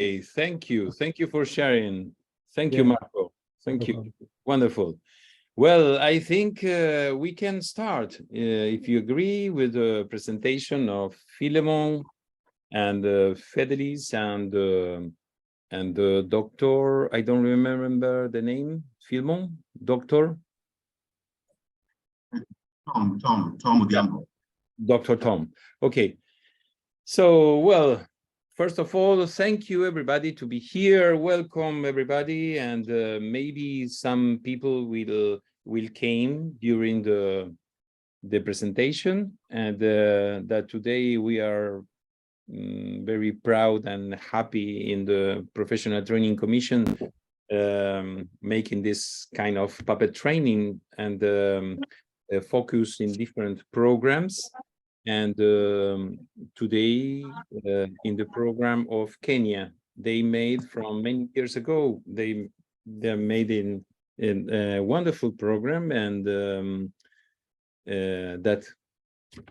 Thank you. Thank you for sharing. Thank you, Yeah. Marco. Thank you. Wonderful. Well, I think we can start, if you agree, with the presentation of Phylemon and Fedelis and the doctor. I don't remember the name. Phylemon, doctor. Tom Odhiambo. Dr. Tom. Okay. So, well, first of all, thank you everybody to be here. Welcome everybody, and maybe some people will came during the presentation, and that today we are very proud and happy in the Professional Training Commission making this kind of puppet training and focus in different programs. And today in the program of Kenya, they made from many years ago, they're made in a wonderful program, and that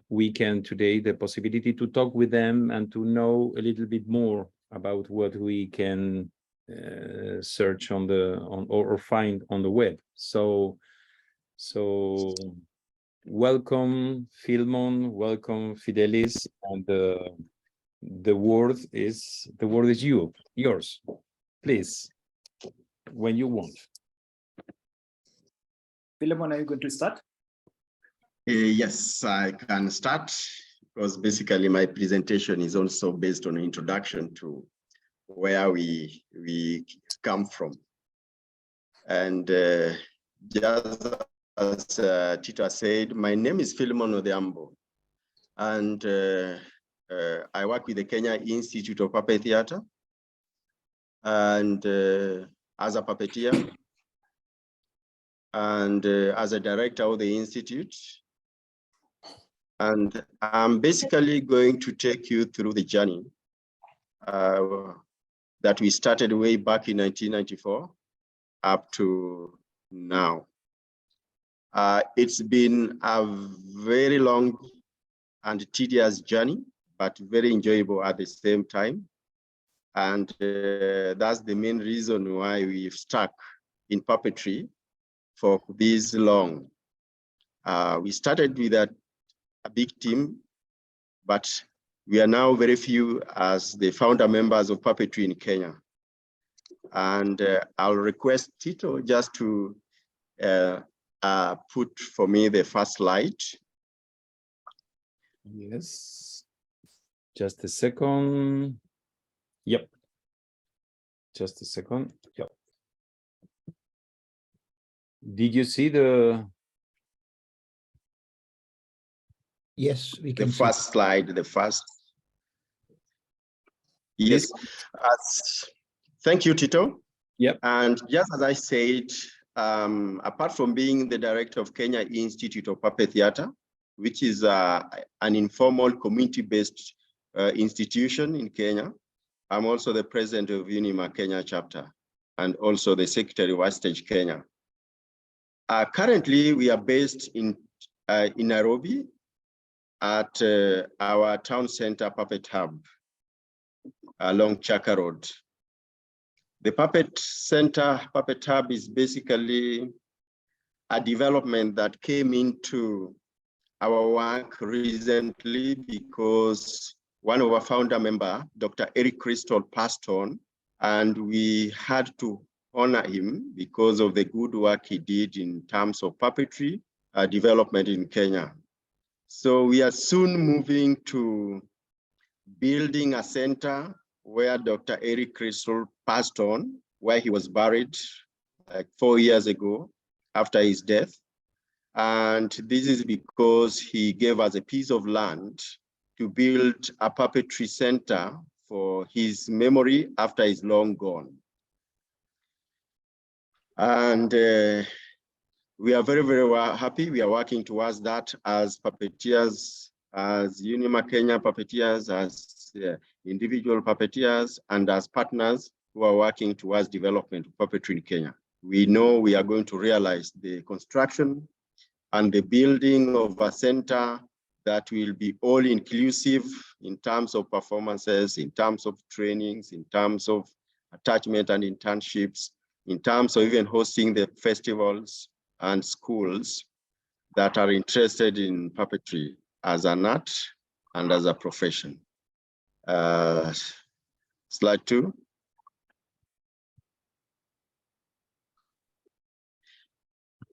we can today the possibility to talk with them and to know a little bit more about what we can search on or find on the web. So welcome Phylemon, welcome Fedelis, and the word is yours. Please, when you want. Phylemon, are you going to start? Yes, I can start, because basically my presentation is also based on an introduction to where we come from. And just as Tita said, my name is Phylemon Odhiambo, and I work with the Kenya Institute of Puppet Theatre, and as a puppeteer, and as a director of the Institute. And I'm basically going to take you through the journey that we started way back in 1994 up to now. It's been a very long and tedious journey, but very enjoyable at the same time. And that's the main reason why we've stuck in puppetry for this long. We started with a big team, but we are now very few as the founder members of puppetry in Kenya. And I'll request Tito just to put for me the first slide. Yes, just a second. Yep, just a second. Yep. Did you see the? Yes, we can. The first slide, the first. Yes. Thank you, Tito. Yep. And just as I said, apart from being the director of Kenya Institute of Puppet Theatre, which is an informal community-based institution in Kenya, I'm also the president of UNIMA Kenya chapter, and also the secretary of Stage Kenya. Currently, we are based in Nairobi at our town center puppet hub along Chaka Road. The puppet center, puppet hub, is basically a development that came into our work recently because one of our founder member, Dr. Eric Crystal, passed on, and we had to honor him because of the good work he did in terms of puppetry development in Kenya. So we are soon moving to building a center where Dr. Eric Crystal passed on, where he was buried like 4 years ago after his death. And this is because he gave us a piece of land to build a puppetry center for his memory after he's long gone. And we are very, very happy. We are working towards that as puppeteers, as UNIMA Kenya puppeteers, as individual puppeteers, and as partners who are working towards development of puppetry in Kenya. We know we are going to realize the construction and the building of a center that will be all inclusive in terms of performances, in terms of trainings, in terms of attachment and internships, in terms of even hosting the festivals and schools that are interested in puppetry as an art and as a profession. Slide 2.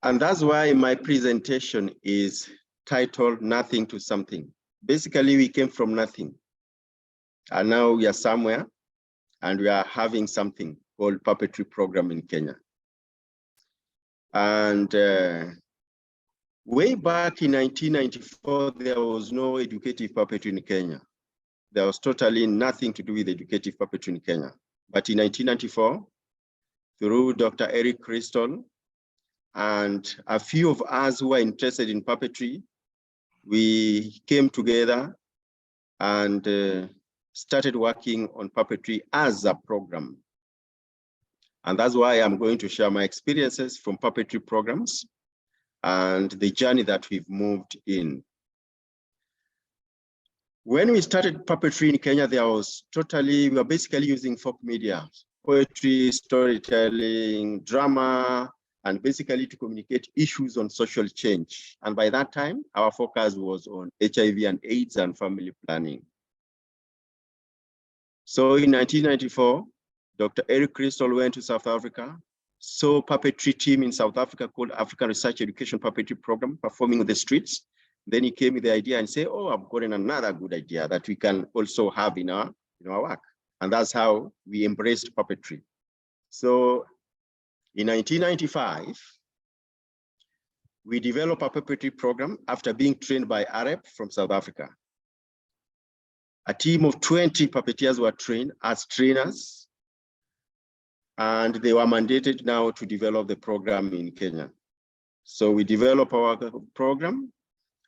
And that's why my presentation is titled Nothing to Something. Basically, we came from nothing. And now we are somewhere, and we are having something called puppetry program in Kenya. And way back in 1994, there was no educative puppetry in Kenya. There was totally nothing to do with educative puppetry in Kenya. But in 1994, through Dr. Eric Crystal and a few of us who were interested in puppetry, we came together and started working on puppetry as a program. And that's why I'm going to share my experiences from puppetry programs and the journey that we've moved in. When we started puppetry in Kenya, we were basically using folk media, poetry, storytelling, drama, and basically to communicate issues on social change. And by that time, our focus was on HIV and AIDS and family planning. So in 1994, Dr. Eric Crystal went to South Africa, saw a puppetry team in South Africa called African Research Education Puppetry Program performing on the streets. Then he came with the idea and said, oh, I've gotten another good idea that we can also have in our work. And that's how we embraced puppetry. So in 1995, we developed a puppetry program after being trained by AREP from South Africa. A team of 20 puppeteers were trained as trainers, and they were mandated now to develop the program in Kenya. So we developed our program,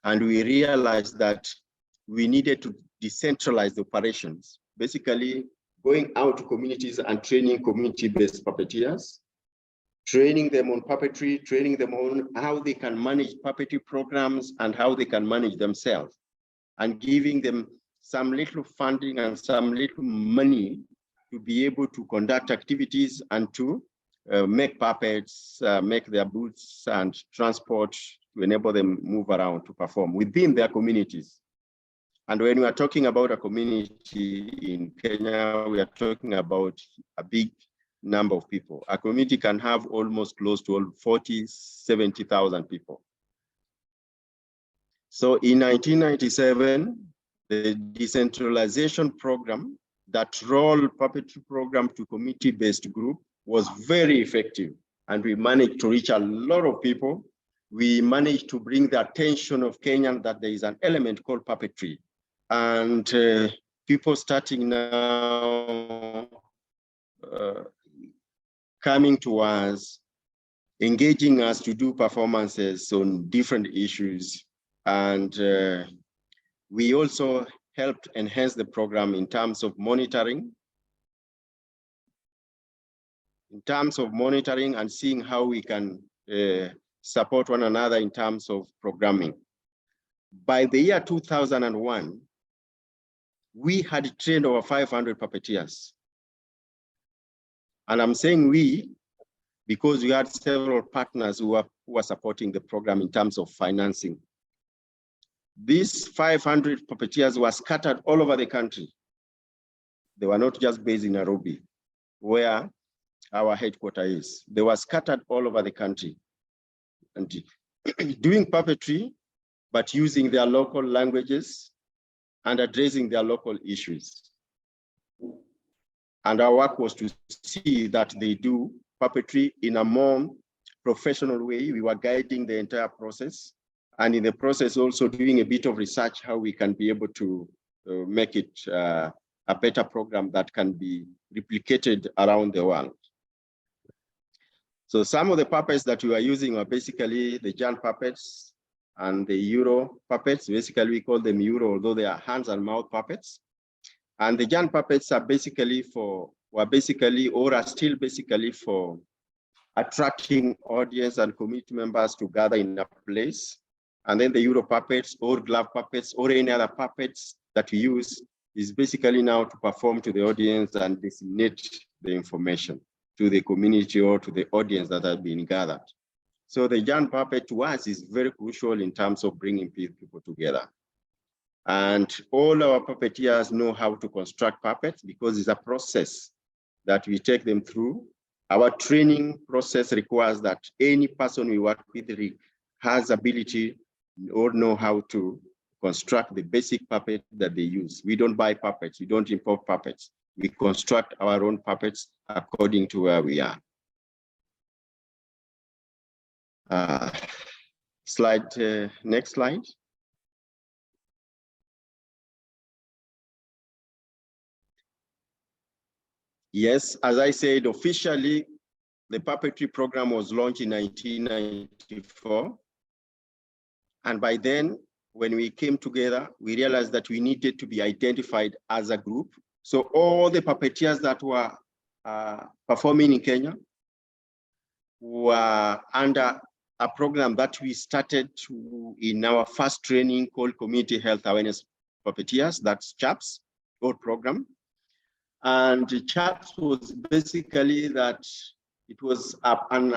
and we realized that we needed to decentralize the operations, basically going out to communities and training community-based puppeteers, training them on puppetry, training them on how they can manage puppetry programs and how they can manage themselves, and giving them some little funding and some little money to be able to conduct activities and to make puppets, make their booths and transport to enable them move around to perform within their communities. And when we are talking about a community in Kenya, we are talking about a big number of people. A community can have almost close to 70,000 people. So in 1997, the decentralization program that rolled puppetry program to community-based group was very effective. And we managed to reach a lot of people. We managed to bring the attention of Kenyans that there is an element called puppetry. And people starting now coming to us, engaging us to do performances on different issues. And we also helped enhance the program in terms of monitoring. And seeing how we can support one another in terms of programming. By the year 2001, we had trained over 500 puppeteers. And I'm saying we, because we had several partners who were supporting the program in terms of financing. These 500 puppeteers were scattered all over the country. They were not just based in Nairobi, where our headquarters is. They were scattered all over the country and doing puppetry, but using their local languages and addressing their local issues. And our work was to see that they do puppetry in a more professional way. We were guiding the entire process, and in the process also doing a bit of research how we can be able to make it a better program that can be replicated around the world. So some of the puppets that we were using are basically the Jan puppets and the Euro puppets. Basically, we call them Euro, although they are hands and mouth puppets. And the Jan puppets are basically for attracting audience and community members to gather in a place And then the Euro puppets or glove puppets or any other puppets that we use is basically now to perform to the audience and disseminate the information to the community or to the audience that has been gathered. So the Jan puppet to us is very crucial in terms of bringing people together. And all our puppeteers know how to construct puppets because it's a process that we take them through. Our training process requires that any person we work with has ability or know how to construct the basic puppet that they use. We don't buy puppets, we don't import puppets. We construct our own puppets according to where we are. Next slide. Yes, as I said, officially, the puppetry program was launched in 1994. And by then, when we came together, we realized that we needed to be identified as a group. So all the puppeteers that were performing in Kenya were under a program that we started in our first training called Community Health Awareness Puppeteers, that's CHAPS, old program. And CHAPS was basically that it was an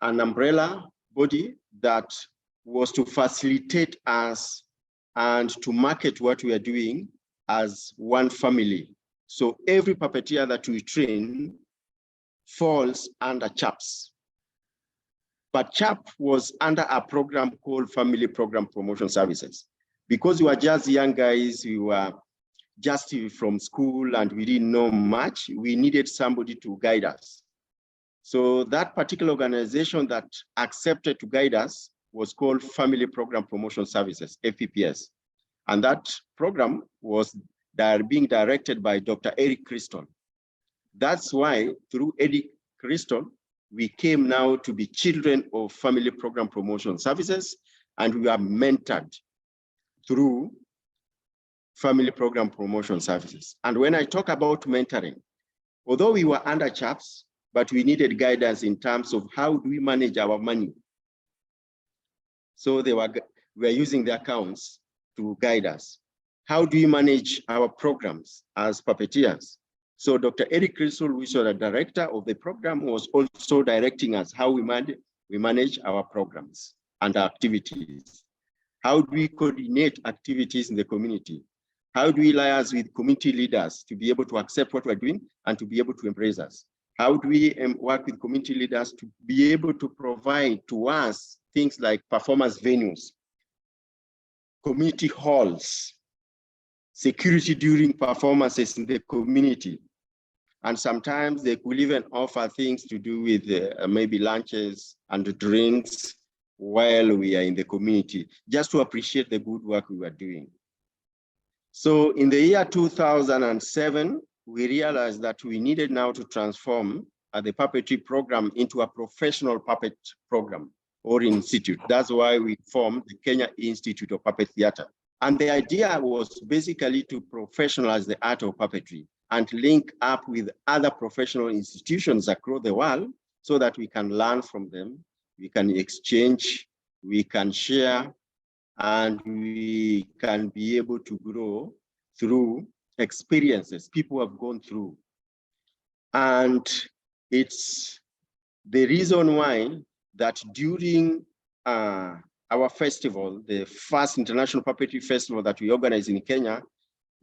umbrella body that was to facilitate us and to market what we are doing as one family. So every puppeteer that we train falls under CHAPS. But CHAP was under a program called Family Program Promotion Services. Because we were just young guys, we were just from school and we didn't know much, we needed somebody to guide us. So that particular organization that accepted to guide us was called Family Program Promotion Services, FPPS. And that program was being directed by Dr. Eric Crystal. That's why through Eric Crystal, we came now to be children of Family Program Promotion Services, and we are mentored through Family Program Promotion Services. And when I talk about mentoring, although we were under CHAPS, but we needed guidance in terms of how do we manage our money. So we were using the accounts to guide us. How do we manage our programs as puppeteers? So Dr. Eric Crystal, who is the director of the program, was also directing us how we manage our programs and our activities. How do we coordinate activities in the community? How do we liaise with community leaders to be able to accept what we're doing and to be able to embrace us? How do we work with community leaders to be able to provide to us things like performance venues, community halls, security during performances in the community? And sometimes they could even offer things to do with maybe lunches and drinks while we are in the community, just to appreciate the good work we were doing. So in the year 2007, we realized that we needed now to transform the puppetry program into a professional puppet program or institute. That's why we formed the Kenya Institute of Puppet Theatre. And the idea was basically to professionalize the art of puppetry and link up with other professional institutions across the world so that we can learn from them, we can exchange, we can share, and we can be able to grow through experiences people have gone through. And it's the reason why that during our festival, the first International Puppetry Festival that we organized in Kenya,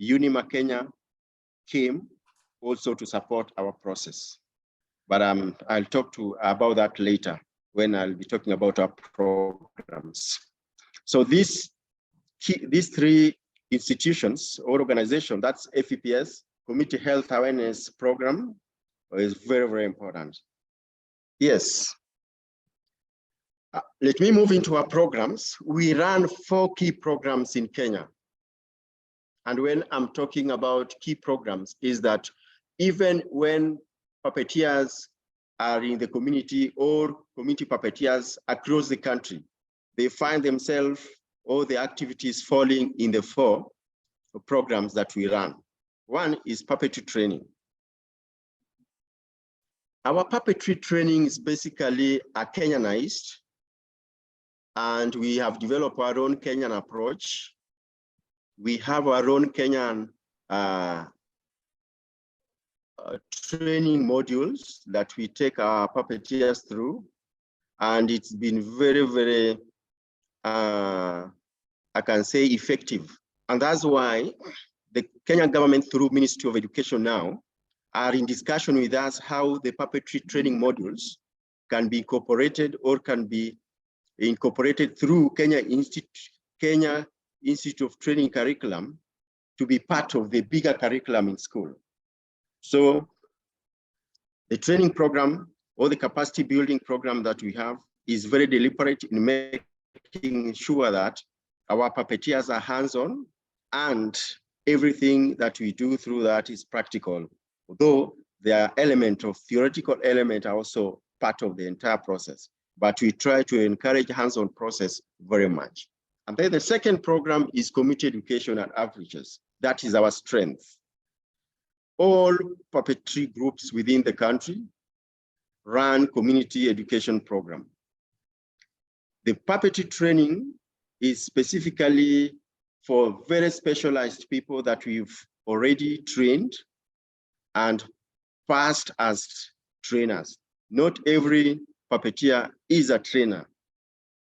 UNIMA Kenya came also to support our process. But I'll talk about that later when I'll be talking about our programs. So these three institutions or organization, that's FPPS, Community Health Awareness Program, is very, very important. Yes. Let me move into our programs. We run 4 key programs in Kenya. And when I'm talking about key programs is that even when puppeteers are in the community or community puppeteers across the country, they find themselves or the activities falling in the 4 programs that we run. One is puppetry training. Our puppetry training is basically a Kenyanized and we have developed our own Kenyan approach. We have our own Kenyan training modules that we take our puppeteers through, and it's been very, very, I can say, effective. And that's why the Kenyan government, through Ministry of Education now, are in discussion with us how the puppetry training modules can be incorporated or can be incorporated through Kenya Institute of Training curriculum to be part of the bigger curriculum in school. So the training program or the capacity building program that we have is very deliberate in making sure that our puppeteers are hands-on and everything that we do through that is practical. Although there are elements of theoretical element are also part of the entire process, but we try to encourage hands-on process very much. And then the second program is community education at outreaches. That is our strength. All puppetry groups within the country run community education program. The puppetry training is specifically for very specialized people that we've already trained and passed as trainers. Not every puppeteer is a trainer,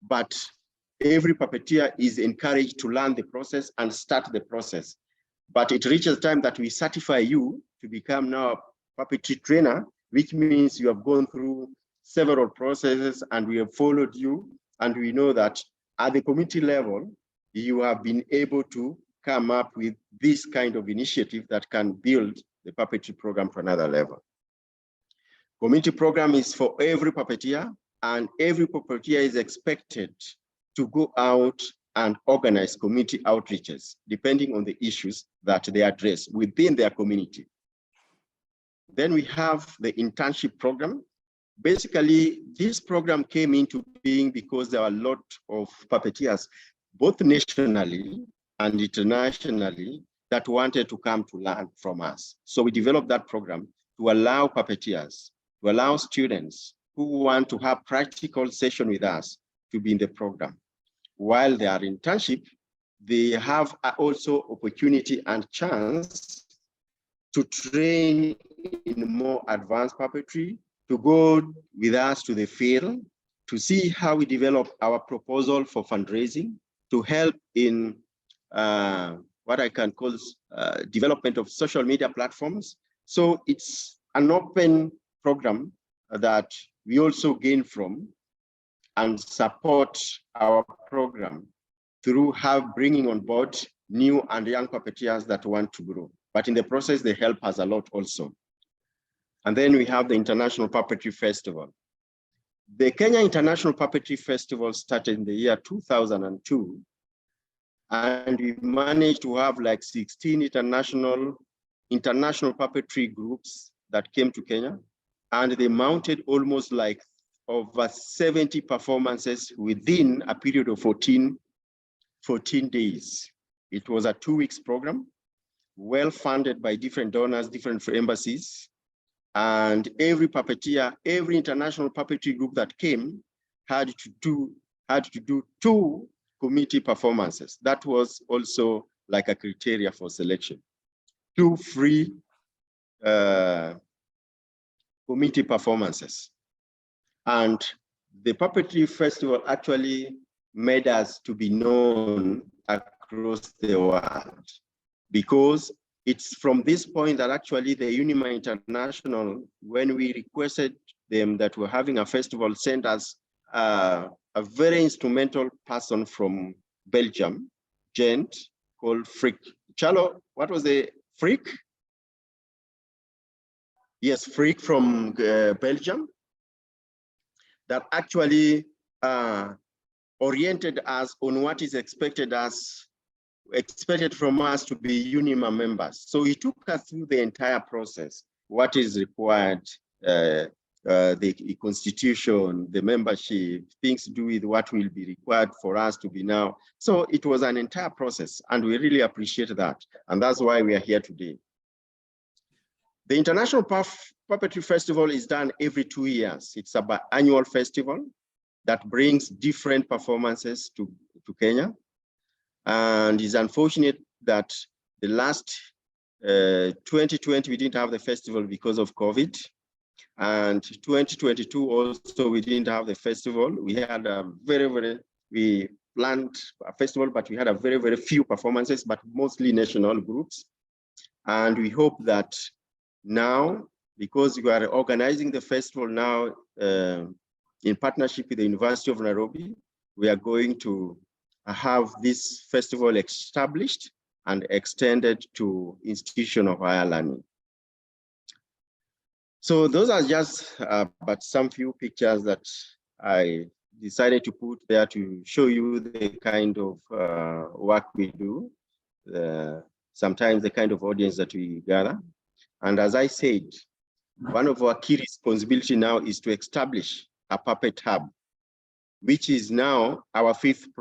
but every puppeteer is encouraged to learn the process and start the process. But it reaches time that we certify you to become now a puppetry trainer, which means you have gone through several processes and we have followed you. And we know that at the community level, you have been able to come up with this kind of initiative that can build the puppetry program to another level. Community program is for every puppeteer, and every puppeteer is expected to go out and organize community outreaches, depending on the issues that they address within their community. Then we have the internship program. Basically, this program came into being because there are a lot of puppeteers, both nationally and internationally, that wanted to come to learn from us. So we developed that program to allow puppeteers, to allow students who want to have practical session with us to be in the program. While they are in internship, they have also opportunity and chance to train in more advanced puppetry, to go with us to the field, to see how we develop our proposal for fundraising, to help in what I can call development of social media platforms. So it's an open program that we also gain from and support our program through bringing on board new and young puppeteers that want to grow. But in the process, they help us a lot also. And then we have the International Puppetry Festival. The Kenya International Puppetry Festival started in the year 2002. And we managed to have like 16 international puppetry groups that came to Kenya. And they mounted almost like over 70 performances within a period of 14 days. It was a 2 weeks program, well funded by different donors, different embassies. And every puppeteer, every international puppetry group that came had to do 2 community performances. That was also like a criteria for selection. 2 free community performances. And the Puppetry Festival actually made us to be known across the world, because it's from this point that actually the UNIMA International, when we requested them that we're having a festival, sent us a very instrumental person from Belgium, gent called Frick. Kyalo, what was the Frick? Yes, Frick from Belgium, that actually oriented us on what is expected from us to be UNIMA members. So he took us through the entire process, what is required, the constitution, the membership, things to do with what will be required for us to be now. So it was an entire process, and we really appreciate that. And that's why we are here today. The International Puppetry Festival is done every 2 years. It's an annual festival. that brings different performances to Kenya. And it's unfortunate that the last 2020, we didn't have the festival because of COVID. And 2022 also, we didn't have the festival. We had a we planned a festival, but we had a very few performances, but mostly national groups. And we hope that now, because we are organizing the festival now in partnership with the University of Nairobi, we are going to have this festival established and extended to institution of higher learning. So those are just but some few pictures that I decided to put there to show you the kind of work we do, sometimes the kind of audience that we gather. And as I said, one of our key responsibility now is to establish a puppet hub, which is now our 5th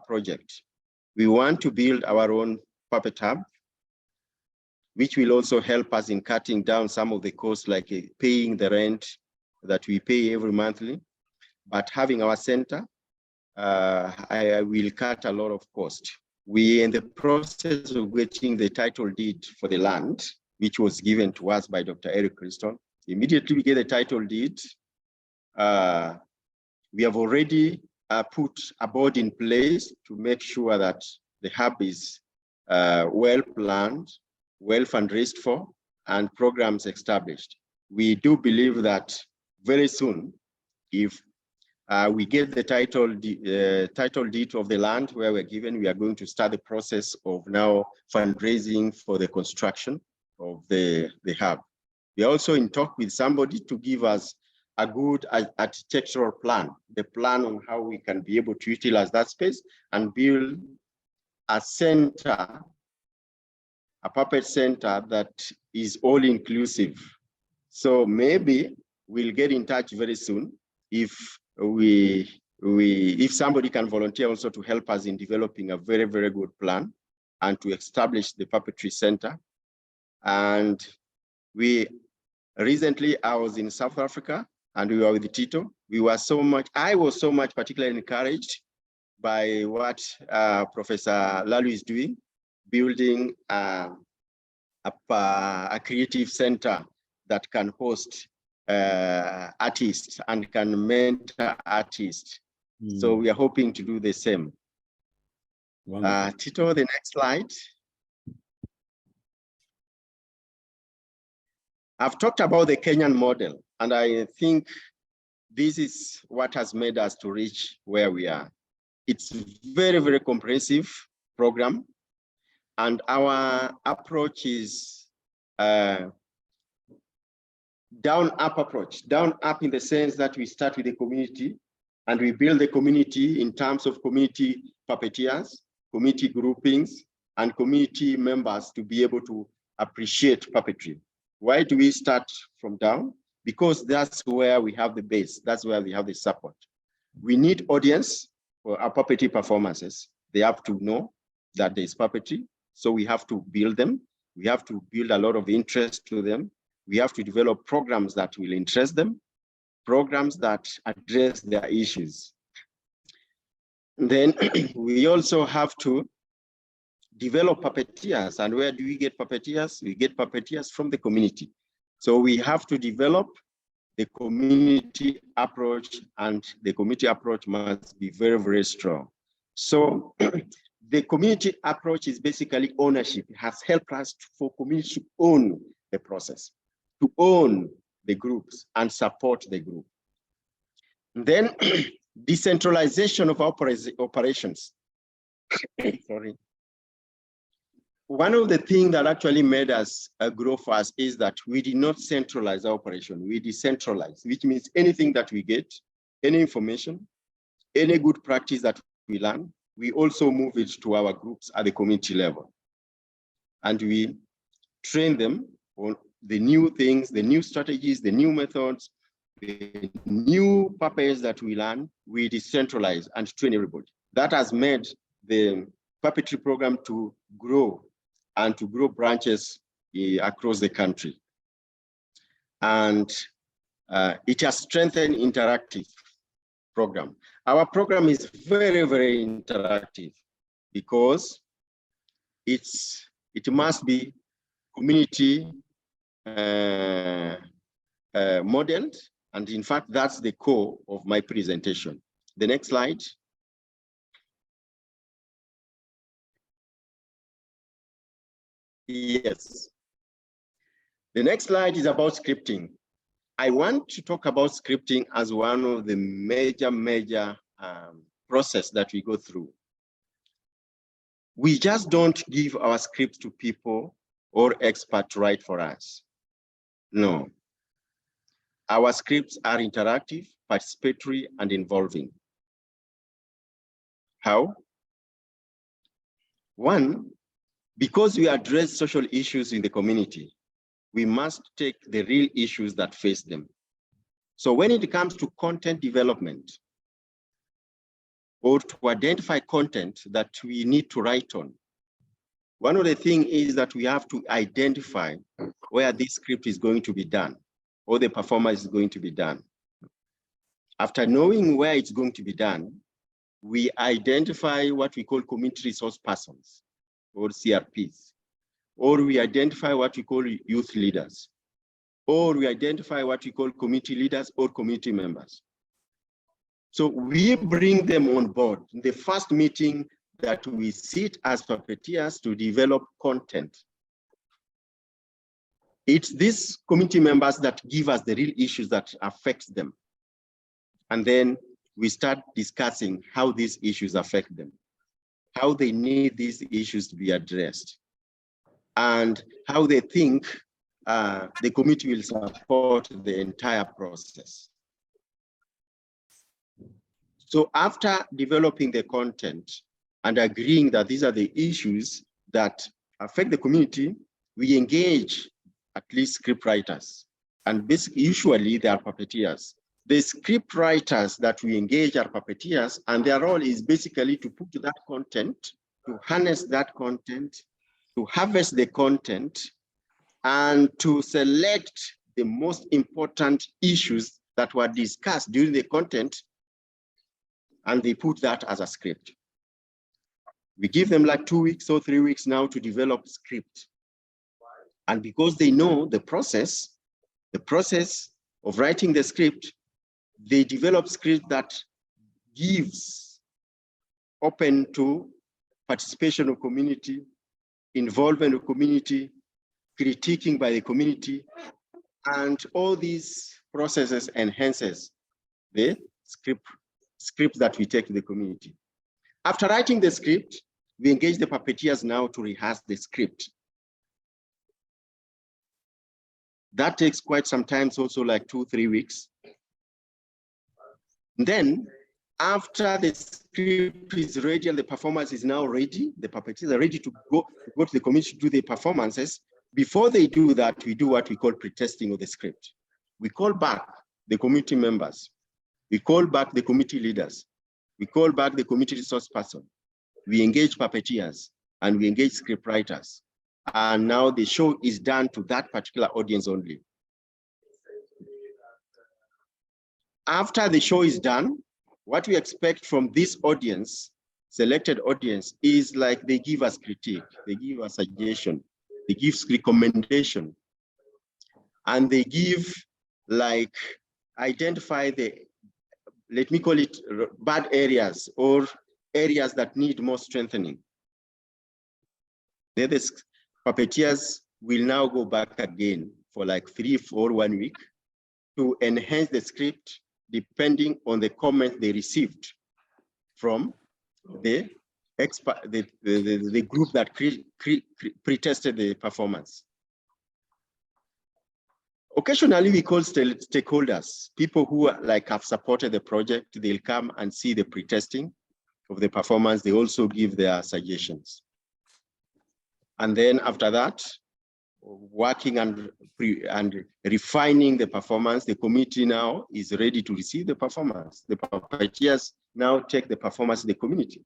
project. We want to build our own puppet hub, which will also help us in cutting down some of the costs, like paying the rent that we pay every monthly. But having our center, I will cut a lot of cost. We are in the process of getting the title deed for the land, which was given to us by Dr. Eric Christon. Immediately we get the title deed. We have already put a board in place to make sure that the hub is well planned, well fundraised for, and programs established. We do believe that very soon, if we get the title deed of the land where we're given, we are going to start the process of now fundraising for the construction of the hub. We are also in talk with somebody to give us a good architectural plan, the plan on how we can be able to utilize that space and build a center, a puppet center that is all inclusive. So maybe we'll get in touch very soon if somebody can volunteer also to help us in developing a very good plan and to establish the puppetry center. And recently I was in South Africa and we were with Tito. I was so much particularly encouraged by what Professor Lalu is doing, building a creative center that can host artists and can mentor artists. So we are hoping to do the same. Tito, the next slide. I've talked about the Kenyan model, and I think this is what has made us to reach where we are. It's very comprehensive program, and our approach is down-up approach. Down-up in the sense that we start with the community, and we build the community in terms of community puppeteers, community groupings, and community members to be able to appreciate puppetry. Why do we start from down? Because that's where we have the base. That's where we have the support. We need audience for our puppetry performances. They have to know that there's puppetry. So we have to build them. We have to build a lot of interest to them. We have to develop programs that will interest them, programs that address their issues. And then we also have to develop puppeteers. And where do we get puppeteers? We get puppeteers from the community. So we have to develop the community approach, and the community approach must be very strong. So the community approach is basically ownership. It has helped us for community to own the process, to own the groups and support the group. And then decentralization of operations. Sorry. One of the things that actually made us grow fast is that we did not centralize our operation. We decentralized, which means anything that we get, any information, any good practice that we learn, we also move it to our groups at the community level. And we train them on the new things, the new strategies, the new methods, the new puppets that we learn. We decentralize and train everybody. That has made the puppetry program to grow and to grow branches across the country. And it has strengthened interactive. program. Our program is very, very interactive because it must be community modeled. And in fact, that's the core of my presentation. The next slide. Yes. The next slide is about scripting. I want to talk about scripting as one of the major process that we go through. We just don't give our scripts to people or experts to write for us. No. Our scripts are interactive, participatory, and involving. How? One, because we address social issues in the community, we must take the real issues that face them. So when it comes to content development, or to identify content that we need to write on, one of the things is that we have to identify where this script is going to be done, or the performance is going to be done. After knowing where it's going to be done, we identify what we call community resource persons, or CRPs, or we identify what we call youth leaders, or we identify what we call community leaders or community members. So we bring them on board in the first meeting that we sit as puppeteers to develop content. It's these community members that give us the real issues that affect them. And then we start discussing how these issues affect them, how they need these issues to be addressed, and how they think the committee will support the entire process. So after developing the content and agreeing that these are the issues that affect the community, we engage at least script writers. And basically, usually they are puppeteers. The script writers that we engage are puppeteers, and their role is basically to put that content, to harness that content, to harvest the content, and to select the most important issues that were discussed during the content, and they put that as a script. We give them like 2 weeks or 3 weeks now to develop script. And because they know the process of writing the script, they develop script that gives open to participation of community, involvement of community, critiquing by the community, and all these processes enhances the script that we take to the community. After writing the script, we engage the puppeteers now to rehearse the script. That takes quite some time, also like 2-3 weeks. Then, after the script is ready and the performance is now ready, the puppeteers are ready to go to the community to do the performances. Before they do that, we do what we call pre-testing of the script. We call back the community members. We call back the community leaders. We call back the community resource person. We engage puppeteers and we engage script writers. And now the show is done to that particular audience only. After the show is done, what we expect from this audience, selected audience, is like they give us critique, they give us suggestion, they give recommendation, and they give like identify the, let me call it bad areas or areas that need more strengthening. Then the puppeteers will now go back again for like 3 or 1 week to enhance the script depending on the comment they received from the group that pre-tested the performance. Occasionally, we call stakeholders, people who are like have supported the project. They'll come and see the pre-testing of the performance. They also give their suggestions. And then after that, working and refining the performance, the committee now is ready to receive the performance. The puppeteers now take the performance to the community.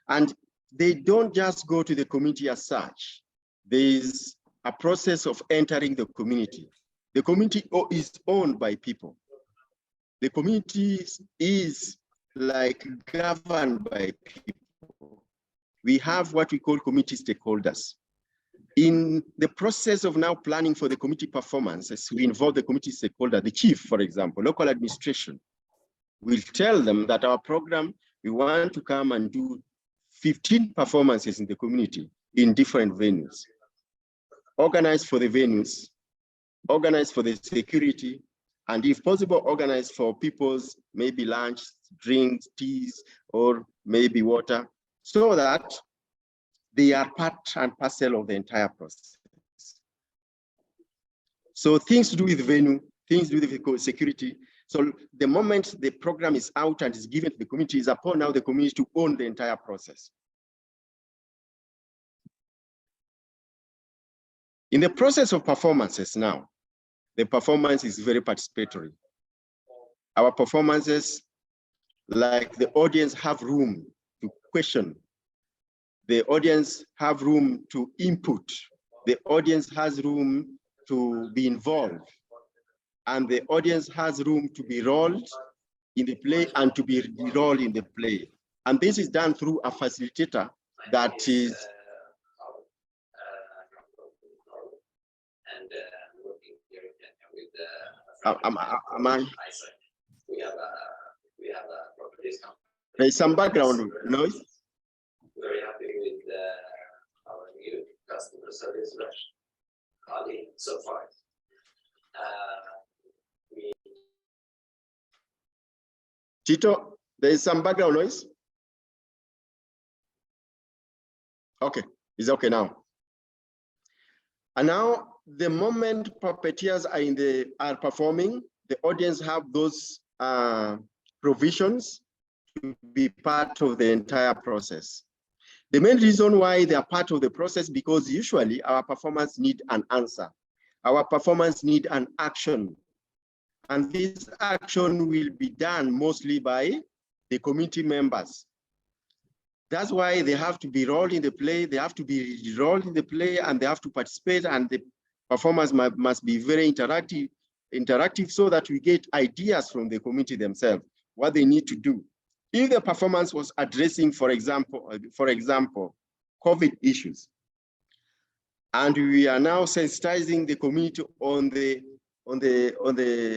And they don't just go to the community as such. There's a process of entering the community. The community is owned by people. the community is like governed by people. We have what we call community stakeholders. In the process of now planning for the community performances, we involve the community stakeholder, the chief, for example, local administration. We'll tell them that our program, we want to come and do 15 performances in the community in different venues. Organize for the venues, organize for the security, and if possible, organize for people's maybe lunch, drinks, teas, or maybe water, so that they are part and parcel of the entire process. So things to do with venue, things to do with security. So the moment the program is out and is given to the community, is upon now the community to own the entire process. In the process of performances now, the performance is very participatory. Our performances, like the audience have room to question. The audience have room to input. The audience has room to be involved. And the audience has room to be rolled in the play and to be rolled in the play. And this is done through a facilitator that is there's some background noise. Very happy with our new customer service rep, Ali, so far. Tito, there is some background noise. Okay, it's okay now. And now, the moment puppeteers are performing, the audience have those provisions to be part of the entire process. The main reason why they are part of the process, because usually our performers need an answer. Our performers need an action. And this action will be done mostly by the community members. That's why they have to be rolled in the play, they have to be rolled in the play, and they have to participate, and the performers must be very interactive so that we get ideas from the community themselves, what they need to do. If the performance was addressing, for example, COVID issues, and we are now sensitizing the community on the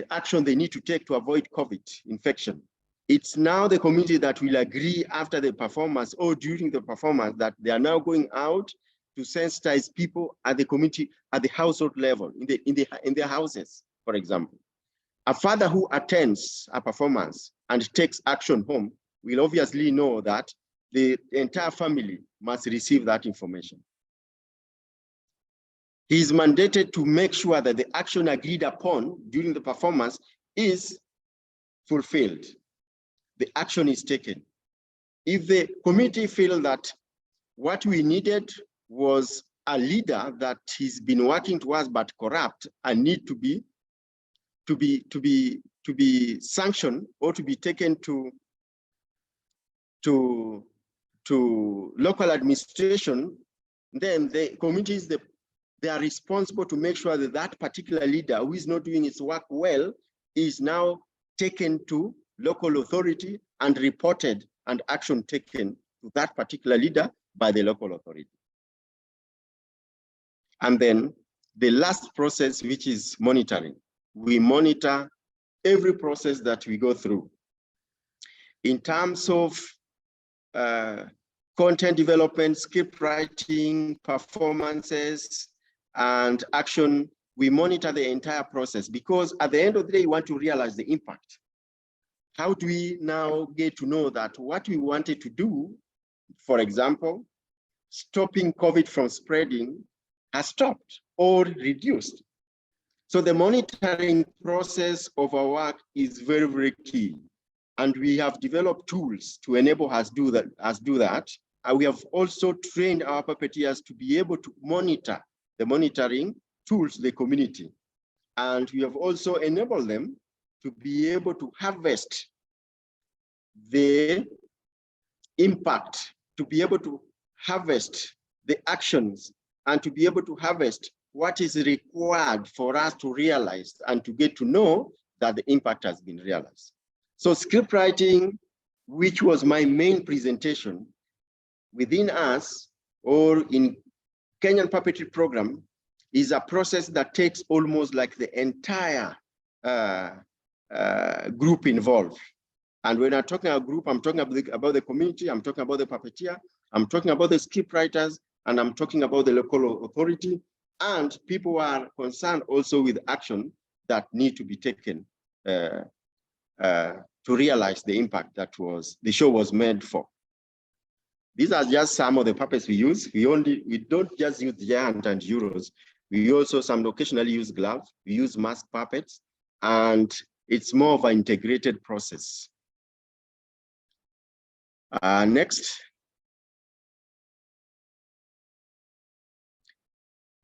action they need to take to avoid COVID infection, it's now the community that will agree after the performance or during the performance that they are now going out to sensitize people at the community, at the household level, in their houses, for example. A father who attends a performance and takes action home will obviously know that the entire family must receive that information. He is mandated to make sure that the action agreed upon during the performance is fulfilled. The action is taken. If the community feel that what we needed was a leader that has been working towards but corrupt and need to be sanctioned or to be taken to local administration, then the communities, they are responsible to make sure that that particular leader who is not doing his work well is now taken to local authority and reported, and action taken to that particular leader by the local authority. And then the last process, which is monitoring. We monitor every process that we go through. In terms of content development, script writing, performances, and action, we monitor the entire process, because at the end of the day, we want to realize the impact. How do we now get to know that what we wanted to do, for example, stopping COVID from spreading, has stopped or reduced? So the monitoring process of our work is very, very key. And we have developed tools to enable us do that. And we have also trained our puppeteers to be able to monitor the monitoring tools, the community. And we have also enabled them to be able to harvest the impact, to be able to harvest the actions, and to be able to harvest what is required for us to realize and to get to know that the impact has been realized. So script writing, which was my main presentation within us or in Kenyan puppetry program, is a process that takes almost like the entire group involved. And when I'm talking about group, I'm talking about the community, I'm talking about the puppeteer, I'm talking about the script writers, and I'm talking about the local authority, and people are concerned also with action that need to be taken to realize the impact that the show was made for. These are just some of the puppets we use. We don't just use giant and euros. We also occasionally use gloves. We use mask puppets, and it's more of an integrated process. Next.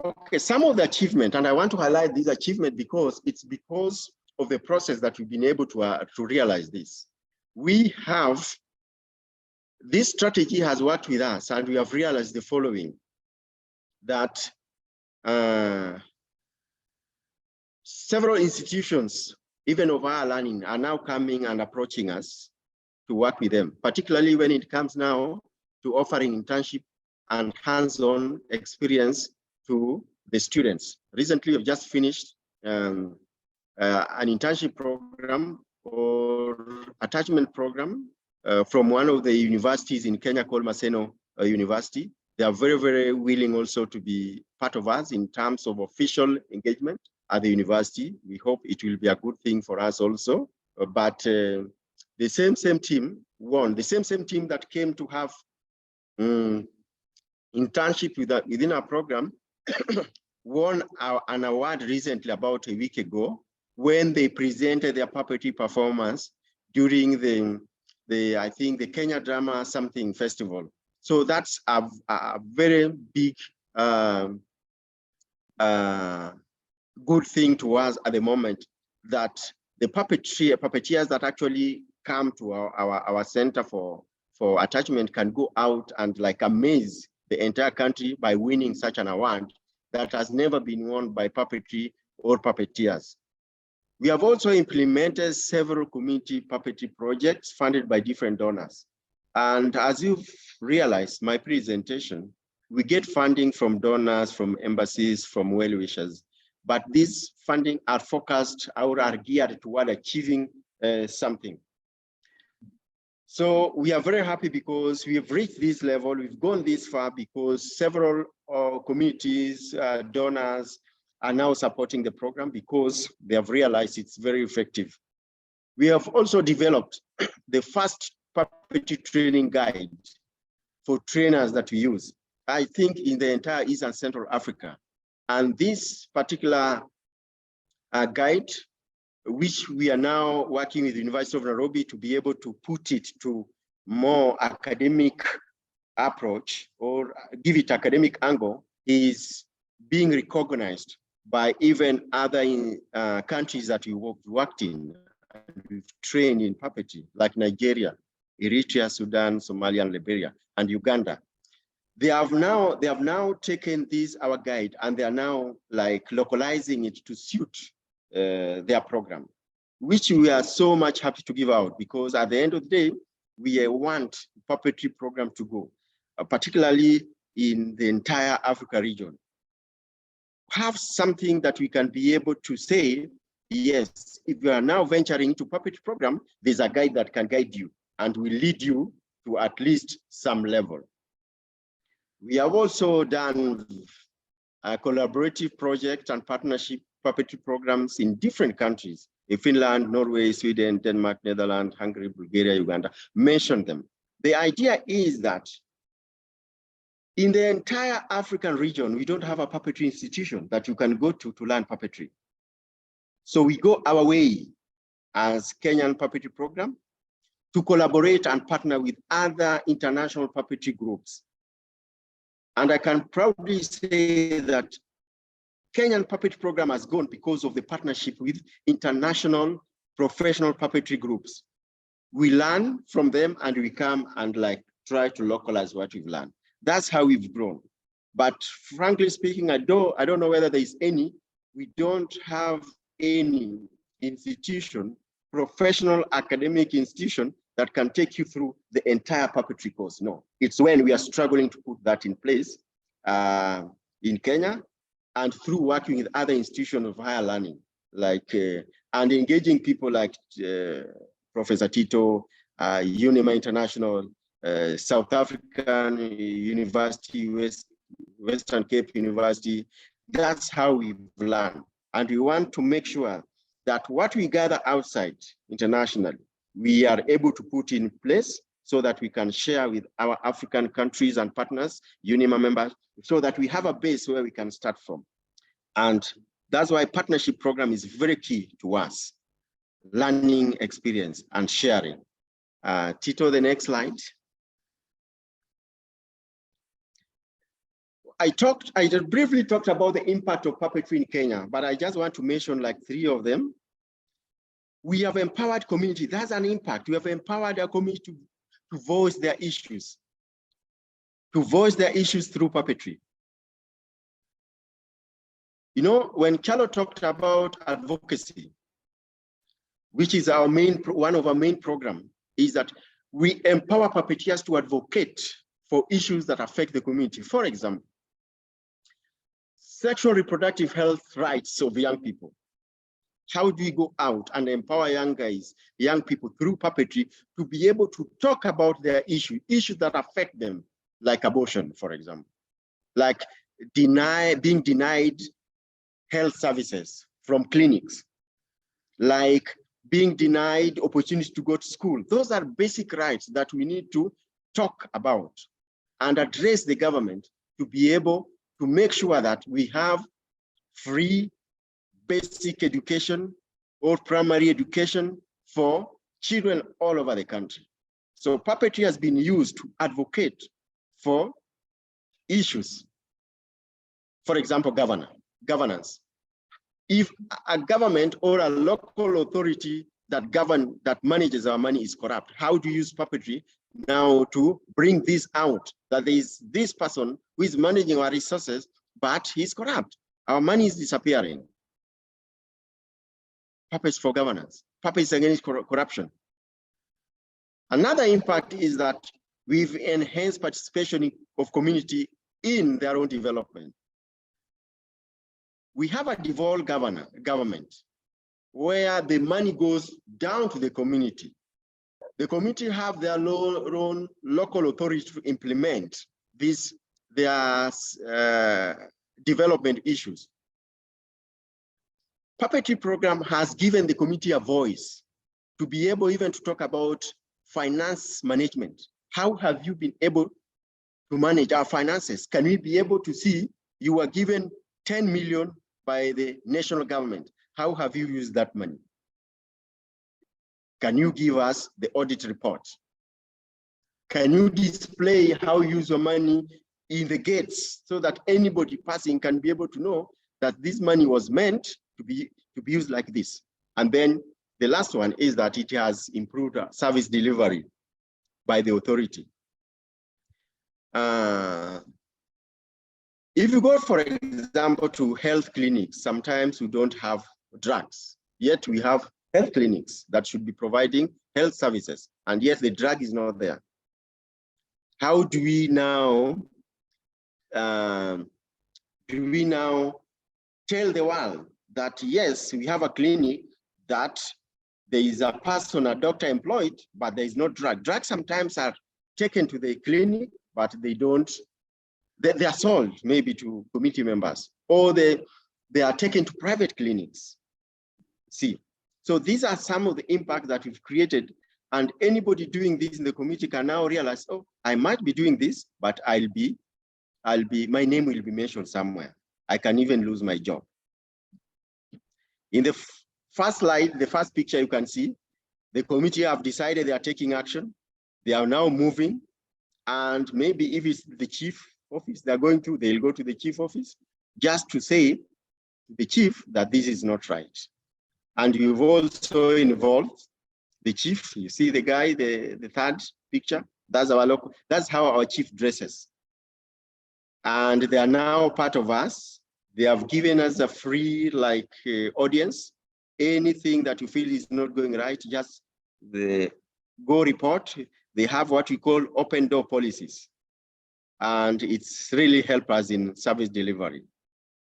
Okay, some of the achievement, and I want to highlight this achievement because it's because of the process that we've been able to realize this. This strategy has worked with us, and we have realized the following, that several institutions, even of higher learning, are now coming and approaching us to work with them, particularly when it comes now to offering internship and hands-on experience to the students. Recently, we've just finished an internship program or attachment program from one of the universities in Kenya called Maseno University. They are very, very willing also to be part of us in terms of official engagement at the university. We hope it will be a good thing for us also. But the same team won. The same team that came to have internship within our program won an award recently, about a week ago, when they presented their puppetry performance during I think the Kenya Drama Something Festival. So that's a very big good thing to us at the moment, that the puppeteers that actually come to our center for attachment can go out and like amaze the entire country by winning such an award that has never been won by puppetry or puppeteers. We have also implemented several community puppetry projects funded by different donors. And as you've realized, my presentation, we get funding from donors, from embassies, from well-wishers. But these funding are focused or are geared toward achieving something. So we are very happy because we have reached this level. We've gone this far because several communities, donors are now supporting the program because they have realized it's very effective. We have also developed the first puppetry training guide for trainers that we use, I think, in the entire East and Central Africa. And this particular guide, which we are now working with the University of Nairobi to be able to put it to more academic approach or give it academic angle, is being recognized by even other countries that we worked in. We've trained in puppetry, like Nigeria, Eritrea, Sudan, Somalia, and Liberia, and Uganda. They have now taken this, our guide, and they are now like localizing it to suit their program, which we are so much happy to give out, because at the end of the day, we want puppetry program to go, particularly in the entire Africa region. Have something that we can be able to say, yes, if you are now venturing into puppetry program, there's a guide that can guide you and will lead you to at least some level. We have also done a collaborative project and partnership puppetry programs in different countries, in Finland, Norway, Sweden, Denmark, Netherlands, Hungary, Bulgaria, Uganda, mention them. The idea is that in the entire African region, we don't have a puppetry institution that you can go to learn puppetry. So we go our way as Kenyan puppetry program to collaborate and partner with other international puppetry groups. And I can proudly say that Kenyan puppetry program has gone because of the partnership with international professional puppetry groups. We learn from them and we come and like try to localize what we've learned. That's how we've grown. But frankly speaking, I don't know whether there is any. We don't have any institution, professional academic institution that can take you through the entire puppetry course. No, it's when we are struggling to put that in place in Kenya, and through working with other institutions of higher learning, like and engaging people like Professor Tito, UNIMA International, South African University, Western Cape University. That's how we've learned. And we want to make sure that what we gather outside internationally, we are able to put in place so that we can share with our African countries and partners, UNIMA members, so that we have a base where we can start from. And that's why partnership program is very key to us, learning experience and sharing. Tito, the next slide. I just briefly talked about the impact of puppetry in Kenya, but I just want to mention like 3 of them. We have empowered community. That's an impact. We have empowered our community to voice their issues, through puppetry. You know, when Kyalo talked about advocacy, which is our one of our main programs, is that we empower puppeteers to advocate for issues that affect the community. For example, sexual reproductive health rights of young people. How do we go out and empower young people through puppetry to be able to talk about their issues that affect them, like abortion, for example, like being denied health services from clinics, like being denied opportunity to go to school. Those are basic rights that we need to talk about and address the government to be able to make sure that we have free basic education or primary education for children all over the country. So puppetry has been used to advocate for issues. For example, governance. If a government or a local authority that manages our money is corrupt, how do you use puppetry now to bring this out, that there is this person who is managing our resources, but he's corrupt. Our money is disappearing. Puppets for governance, puppets against corruption. Another impact is that we've enhanced participation of community in their own development. We have a devolved government where the money goes down to the community. The community have their own local authority to implement their development issues. Puppetry program has given the community a voice to be able even to talk about finance management. How have you been able to manage our finances? Can we be able to see you were given 10 million by the national government? How have you used that money? Can you give us the audit report? Can you display how you use your money in the gates so that anybody passing can be able to know that this money was meant to be used like this? And then the last one is that it has improved service delivery by the authority. If you go, for example, to health clinics, sometimes we don't have drugs, yet we have health clinics that should be providing health services, and yet the drug is not there. How do we now tell the world that yes, we have a clinic that there is a person, a doctor employed, but there is no drug. Drugs sometimes are taken to the clinic, but they are sold maybe to committee members, or they are taken to private clinics. See, so these are some of the impacts that we've created, and anybody doing this in the community can now realize, oh, I might be doing this, but my name will be mentioned somewhere. I can even lose my job. In the first slide, the first picture you can see, the committee have decided they are taking action. They are now moving, and maybe if it's the chief office they'll go to the chief office just to say to the chief that this is not right. And you've also involved the chief. You see the guy, the third picture, that's how our chief dresses. And they are now part of us. They have given us a free audience anything that you feel is not going right, just go report. They have what we call open door policies. And it's really helped us in service delivery.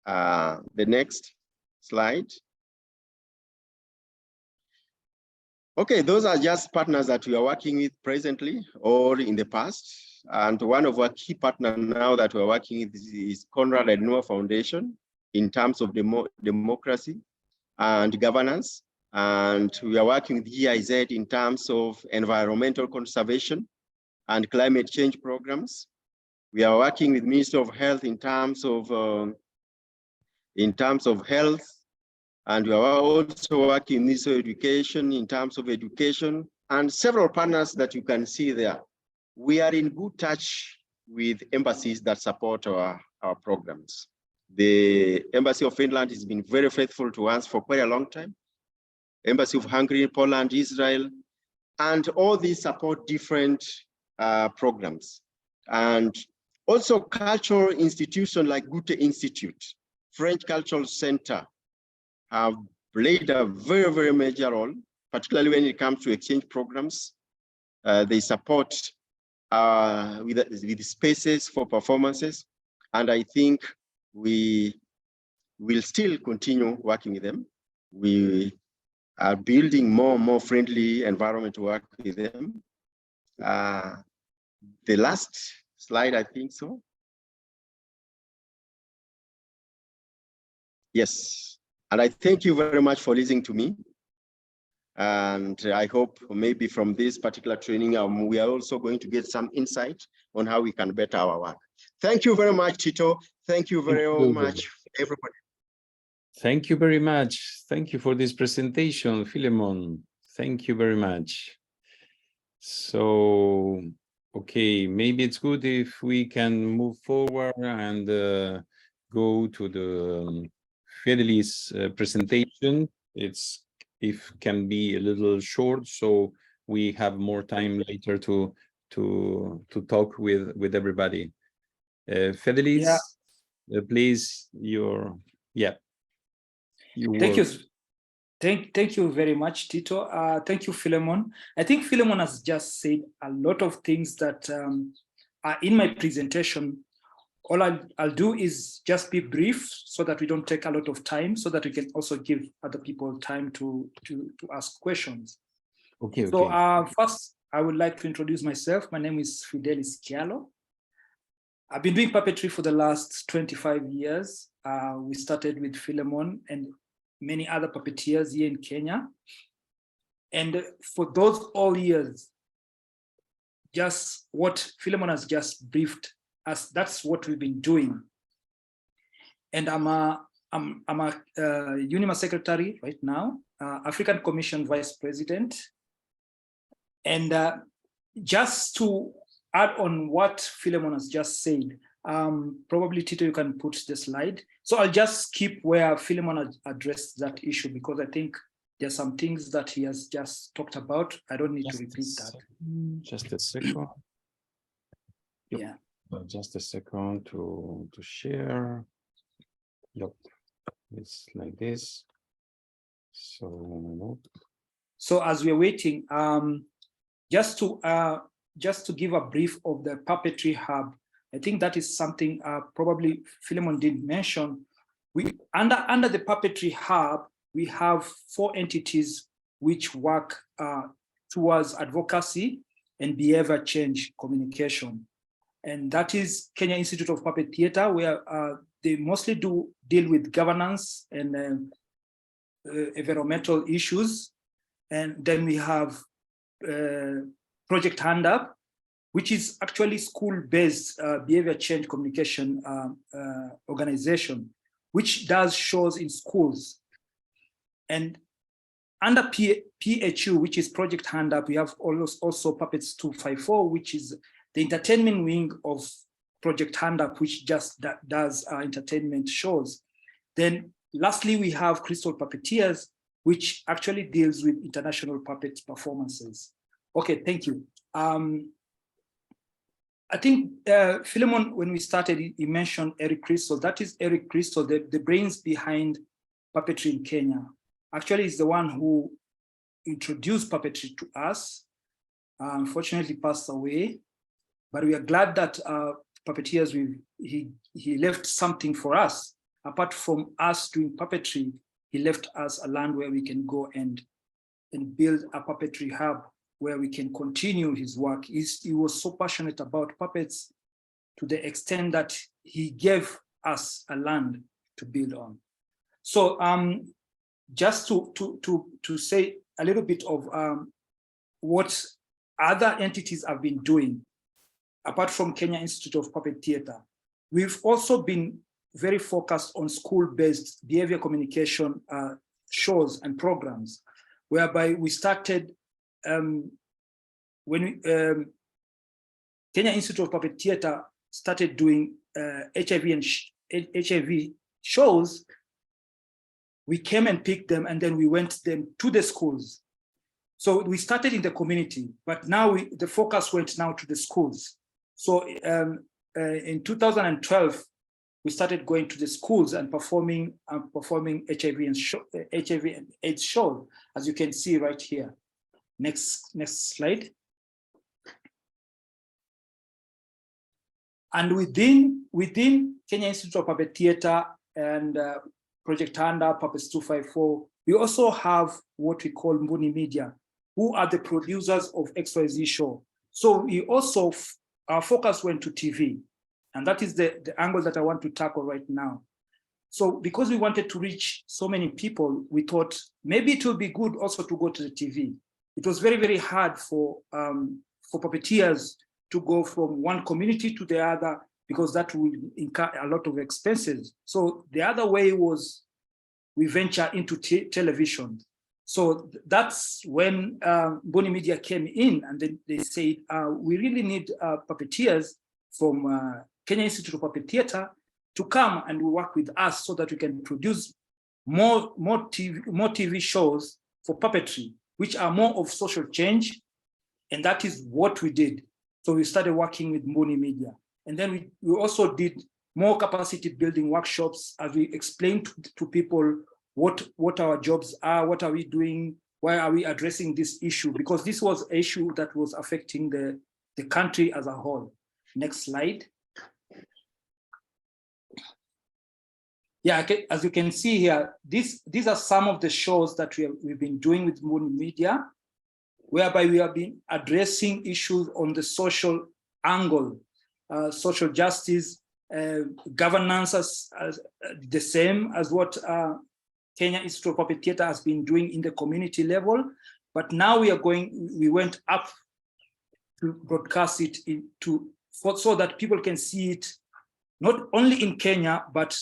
The next slide. Okay, those are just partners that we are working with presently or in the past. And one of our key partners now that we're working with is Conrad Adenauer Foundation in terms of democracy and governance. And we are working with GIZ in terms of environmental conservation and climate change programs. We are working with Ministry of Health in terms of health, and we are also working in Ministry of Education in terms of education, and several partners that you can see there. We are in good touch with embassies that support our programs. The Embassy of Finland has been very faithful to us for quite a long time. Embassy of Hungary, Poland, Israel, and all these support different programs. And also cultural institutions like Goethe Institute, French Cultural Center have played a very, very major role, particularly when it comes to exchange programs. They support with spaces for performances. And I think we will still continue working with them. We are building more and more friendly environment to work with them. The last slide, I think so. Yes, and I thank you very much for listening to me. And I hope maybe from this particular training, we are also going to get some insight on how we can better our work. Thank you very much, Tito. Thank you very much, everybody. Thank you very much. Thank you for this presentation, Phylemon. Thank you very much. So, okay, maybe it's good if we can move forward and go to the Fedelis presentation. If can be a little short, so we have more time later to talk with everybody. Fedelis, please, Thank you. Thank you very much, Tito. Thank you, Phylemon. I think Phylemon has just said a lot of things that are in my presentation. All I'll do is just be brief so that we don't take a lot of time, so that we can also give other people time to ask questions. Okay. So first, I would like to introduce myself. My name is Fedelis Kyalo. I've been doing puppetry for the last 25 years. We started with Phylemon and many other puppeteers here in Kenya. And for those all years, just what Phylemon has just briefed us, that's what we've been doing. And I'm a UNIMA secretary right now, African Commission Vice President. And just to add on what Phylemon has just said, probably Tito, you can put the slide. So I'll just skip where Phylemon addressed that issue, because I think there's some things that he has just talked about. I don't need to repeat that. Just a second. Yeah. Just a second to share. Yep, it's like this. So as we're waiting, just to give a brief of the puppetry hub, I think that is something probably Phylemon didn't mention. We under the puppetry hub, we have 4 entities which work towards advocacy and behavior change communication. And that is Kenya Institute of Puppet Theatre, where they mostly deal with governance and environmental issues. And then we have Project Hand Up, which is actually school-based behavior change communication organization, which does shows in schools. And under PHU, which is Project Hand Up, we have also Puppets 254, which is the entertainment wing of Project Hand Up, which just does entertainment shows. Then lastly, we have Crystal Puppeteers, which actually deals with international puppet performances. Okay, thank you. I think Phylemon, when we started, he mentioned Eric Crystal. That is Eric Crystal, the brains behind puppetry in Kenya. actually is the one who introduced puppetry to us. Unfortunately passed away, but we are glad that puppeteers, he left something for us. Apart from us doing puppetry, he left us a land where we can go and build a puppetry hub where we can continue his work. He was so passionate about puppets to the extent that he gave us a land to build on. So just to say a little bit of what other entities have been doing, apart from Kenya Institute of Puppet Theatre, we've also been very focused on school-based behavior communication shows and programs, whereby we started when Kenya Institute of Puppet Theatre started doing HIV shows. We came and picked them, and then we went them to the schools. So we started in the community, but now the focus went now to the schools. So in 2012, we started going to the schools and performing HIV and AIDS shows, as you can see right here. Next slide. And within Kenya Institute of Puppet Theatre and Project Handa, Puppets 254, we also have what we call Mbuni Media, who are the producers of XYZ show. So we also, our focus went to TV, and that is the angle that I want to tackle right now. So because we wanted to reach so many people, we thought maybe it would be good also to go to the TV. It was very, very hard for puppeteers to go from one community to the other, because that would incur a lot of expenses. So the other way was we venture into television. So that's when Mbuni Media came in, and then they said, we really need puppeteers from Kenya Institute of Puppet Theatre to come and work with us so that we can produce more TV shows for puppetry, which are more of social change. And that is what we did. So we started working with Mbuni Media. And then we also did more capacity building workshops as we explained to people what our jobs are, what are we doing, why are we addressing this issue? Because this was an issue that was affecting the country as a whole. Next slide. Yeah, okay, as you can see here, these are some of the shows that we've been doing with Mbuni Media, whereby we have been addressing issues on the social angle, social justice, governance as the same as what Kenya Institute of Puppet Theatre has been doing in the community level. But now we went up to broadcast it so that people can see it, not only in Kenya, but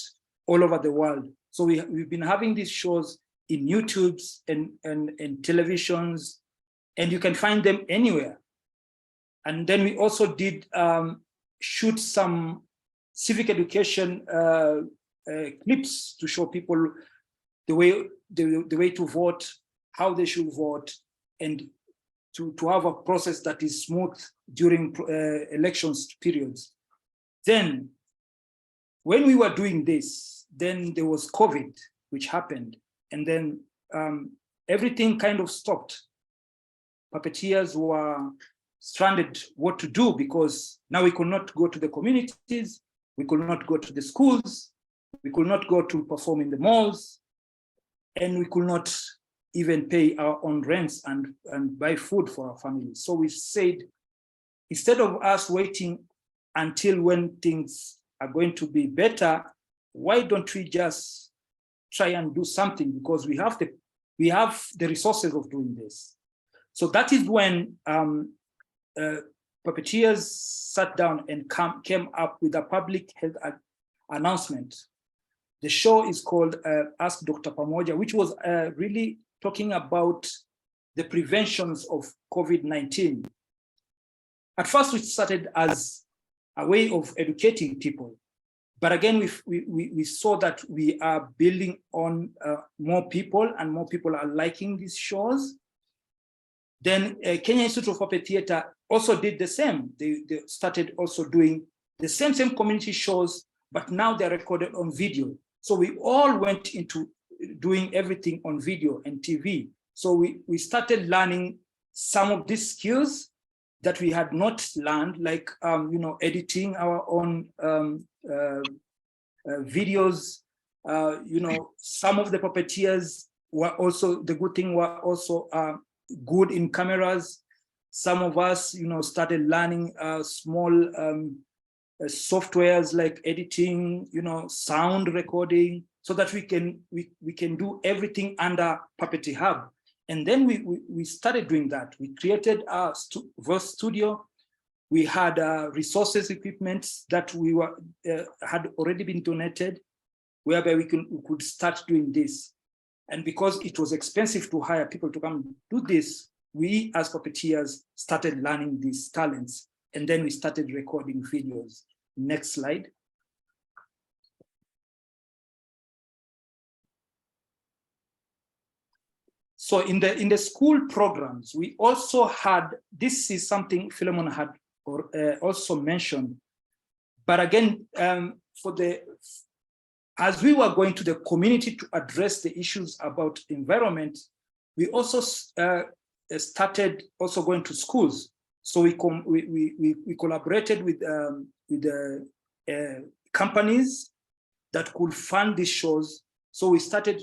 all over the world. So we've been having these shows in YouTubes and televisions, and you can find them anywhere. And then we also did shoot some civic education clips to show people the way to vote, how they should vote, and to have a process that is smooth during elections periods. Then, when we were doing this, then there was COVID, which happened, and then everything kind of stopped. Puppeteers were stranded what to do, because now we could not go to the communities, we could not go to the schools, we could not go to perform in the malls, and we could not even pay our own rents and buy food for our families. So we said, instead of us waiting until when things are going to be better, why don't we just try and do something, because we have the resources of doing this. So that is when puppeteers sat down and came up with a public health announcement. The show is called Ask Dr. Pamoja, which was really talking about the preventions of COVID-19. At first, we started as a way of educating people. But again, we saw that we are building on more people, and more people are liking these shows. Then Kenya Institute of Puppet Theatre also did the same. They started also doing the same community shows, but now they're recorded on video. So we all went into doing everything on video and TV. So we started learning some of these skills that we had not learned, like editing our own videos. Some of the puppeteers were also, the good thing, were also good in cameras. Some of us, started learning small softwares like editing, sound recording, so that we can do everything under Puppetry Hub. And then we started doing that. We created a voice studio. We had resources, equipment that had already been donated, whereby we could start doing this. And because it was expensive to hire people to come do this, we as puppeteers started learning these talents. And then we started recording videos. Next slide. So in the school programs, we also had, this is something Phylemon had also mentioned, but again, as we were going to the community to address the issues about environment, we also started also going to schools. So we collaborated with companies that could fund these shows. So we started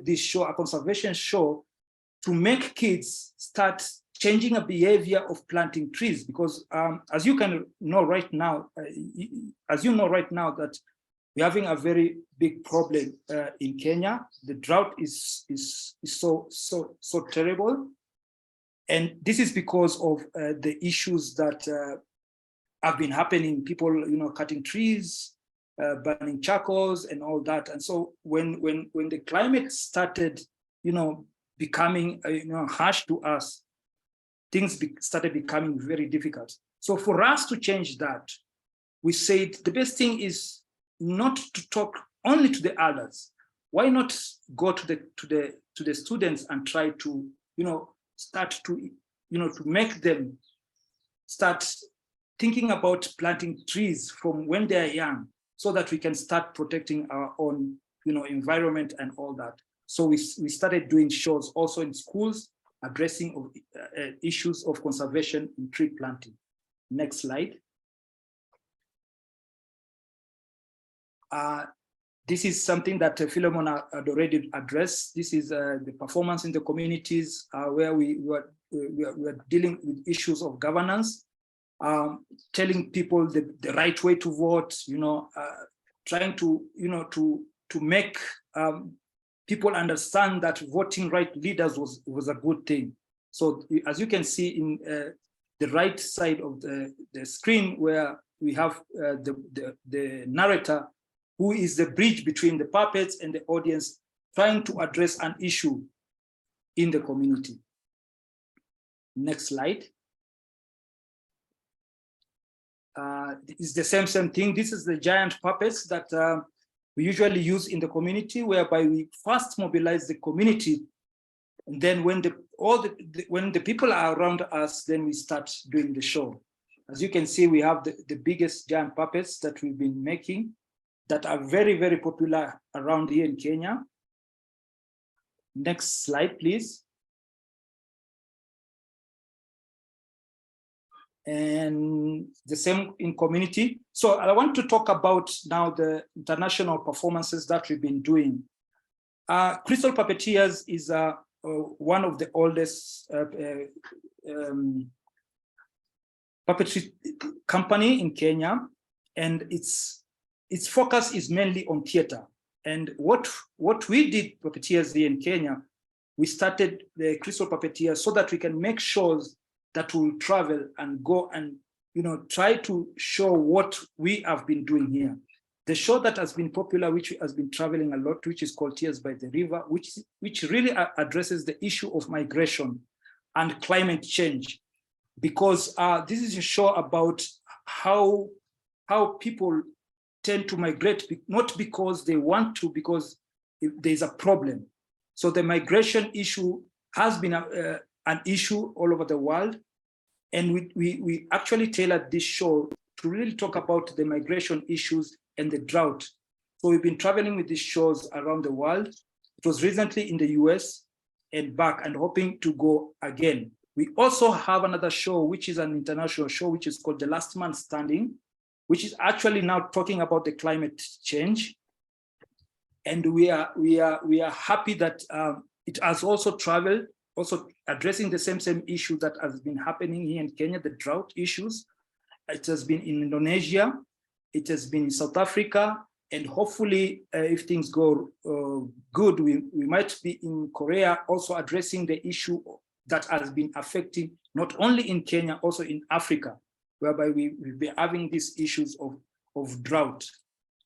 this show, a conservation show, to make kids start changing a behavior of planting trees, because as you know right now that we're having a very big problem in Kenya. The drought is so terrible, and this is because of the issues that have been happening. People, cutting trees, burning charcoals, and all that. And so when the climate started, becoming harsh to us, things started becoming very difficult. So for us to change that, we said the best thing is not to talk only to the adults. Why not go to the students and try to start to to make them start thinking about planting trees from when they are young, so that we can start protecting our own environment and all that. So we started doing shows also in schools addressing issues of conservation and tree planting. Next slide. This is something that Phylemon had already addressed. This is the performance in the communities where we were dealing with issues of governance, telling people the right way to vote, trying to make people understand that voting right leaders was a good thing. So as you can see in the right side of the screen, where we have the narrator, who is the bridge between the puppets and the audience, trying to address an issue in the community. Next slide. It's the same thing. This is the giant puppets that we usually use in the community, whereby we first mobilize the community, and then when the people are around us, then we start doing the show. As you can see, we have the biggest giant puppets that we've been making, that are very, very popular around here in Kenya. Next slide, please. And the same in community. So I want to talk about now the international performances that we've been doing. Crystal Puppeteers is one of the oldest puppetry company in Kenya, and its focus is mainly on theater. And what we did, Puppeteers here in Kenya, we started the Crystal Puppeteers so that we can make shows that will travel and go and try to show what we have been doing here. The show that has been popular, which has been traveling a lot, which is called Tears by the River, which really addresses the issue of migration and climate change, because this is a show about how people tend to migrate, not because they want to, because there's a problem. So the migration issue has been an issue all over the world. And we actually tailored this show to really talk about the migration issues and the drought. So we've been traveling with these shows around the world, It was recently in the US and back, and hoping to go again. We also have another show, which is an international show, which is called The Last Man Standing, which is actually now talking about the climate change. And we are happy that it has also traveled, also addressing the same issue that has been happening here in Kenya, the drought issues. It has been in Indonesia, it has been in South Africa, and hopefully, if things go good, we might be in Korea also addressing the issue that has been affecting not only in Kenya, also in Africa, whereby we've been having these issues of drought.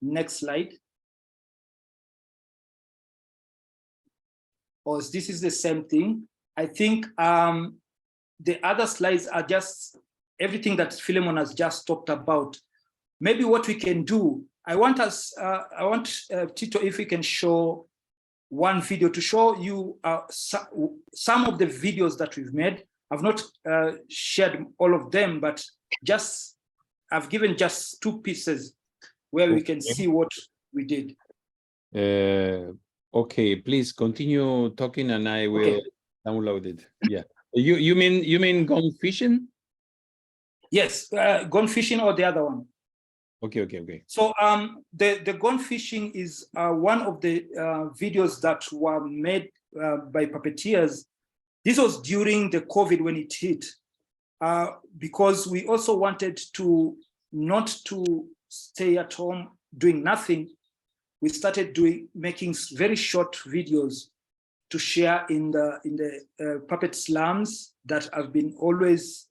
Next slide. Or this is the same thing. I think the other slides are just everything that Phylemon has just talked about. Maybe what we can do, I want Tito, if we can show one video to show you some of the videos that we've made. I've not shared all of them, but just I've given just 2 pieces where we can see what we did. Okay, please continue talking and I will download it. Yeah. You mean gone fishing? Yes, gone fishing or the other one. Okay. So the gone fishing is one of the videos that were made by puppeteers. This was during the COVID when it hit, because we also wanted to not to stay at home doing nothing. We started making very short videos to share in the puppet slums that have been always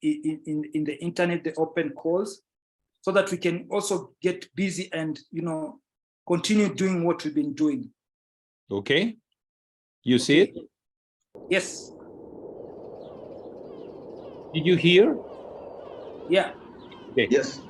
in the internet, the open calls, so that we can also get busy and continue doing what we've been doing. Okay, you see it? Yes. Did you hear? Yeah. Okay. Yes.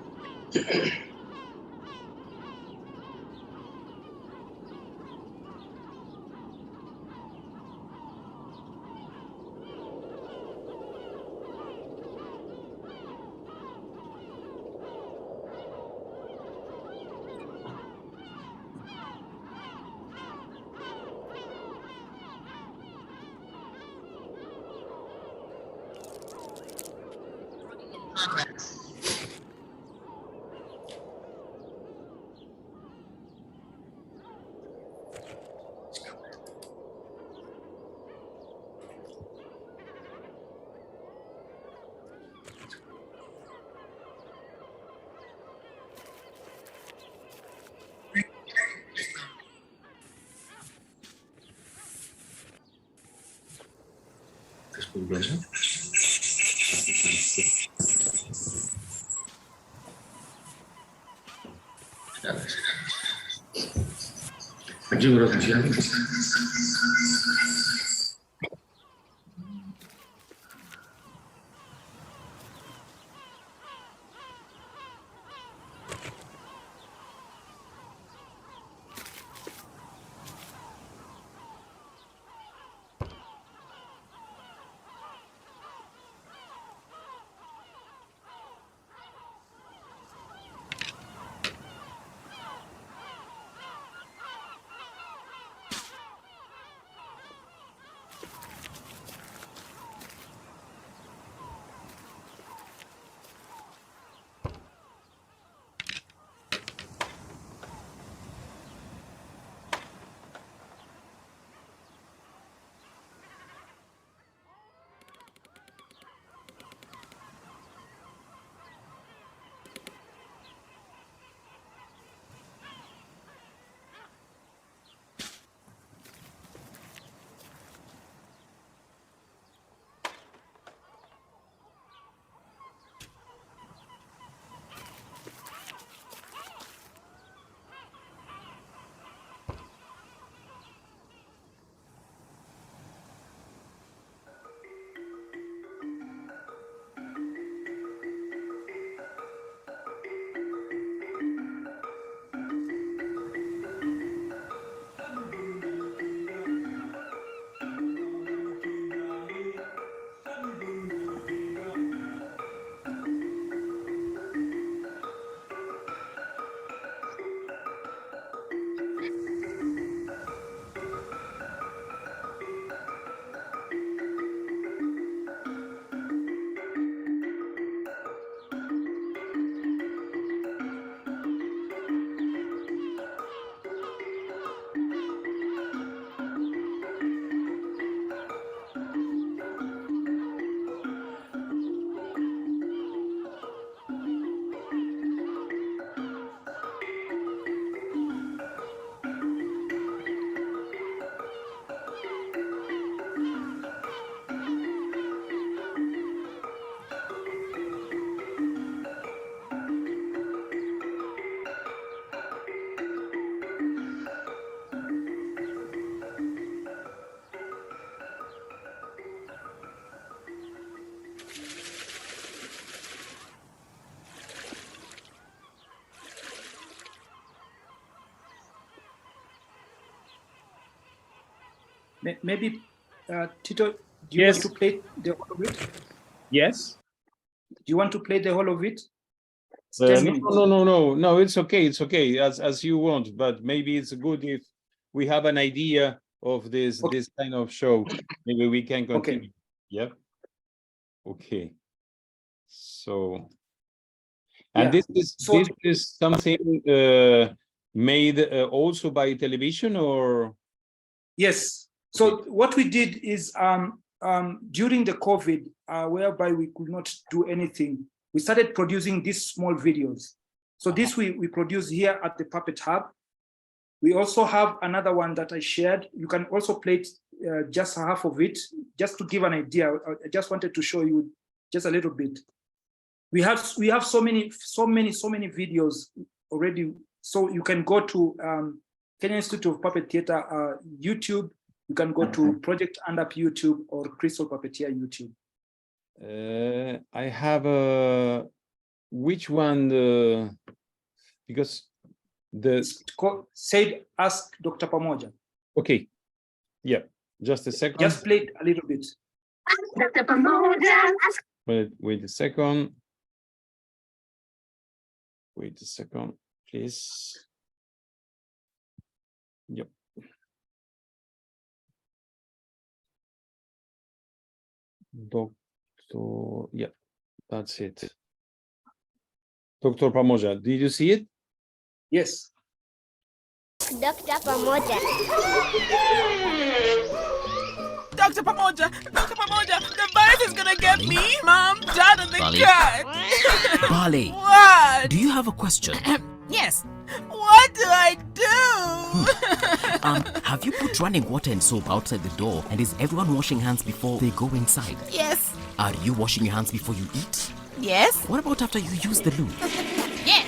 Maybe Tito, do you want to play the whole of it? Yes. Do you want to play the whole of it? No, it's okay. It's okay as you want, but maybe it's good if we have an idea of this kind of show. Maybe we can continue. Okay. Yeah. Okay. So, and this is something made also by television, or? Yes. So what we did is during the COVID, whereby we could not do anything, we started producing these small videos. So this we produce here at the Puppet Hub. We also have another one that I shared. You can also play it, just half of it, just to give an idea. I just wanted to show you just a little bit. We have so many videos already. So you can go to Kenya Institute of Puppet Theatre YouTube. You can go to Project Up YouTube or Crystal Puppeteer YouTube. I have which one? Because said ask Dr. Pamoja. Okay. Yeah. Just a second. Just play it a little bit. Dr. Pamoja. Wait a second. Wait a second, please. Yep. Doctor, yeah, that's it. Dr. Pamoja, did you see it? Yes. Dr. Pamoja. Dr. Pamoja, the virus is gonna get me, Mom, Dad, and the cat. Bali, What? do you have a question? Yes. What do I do? Have you put running water and soap outside the door? And is everyone washing hands before they go inside? Yes. Are you washing your hands before you eat? Yes. What about after you use the loo? Yes.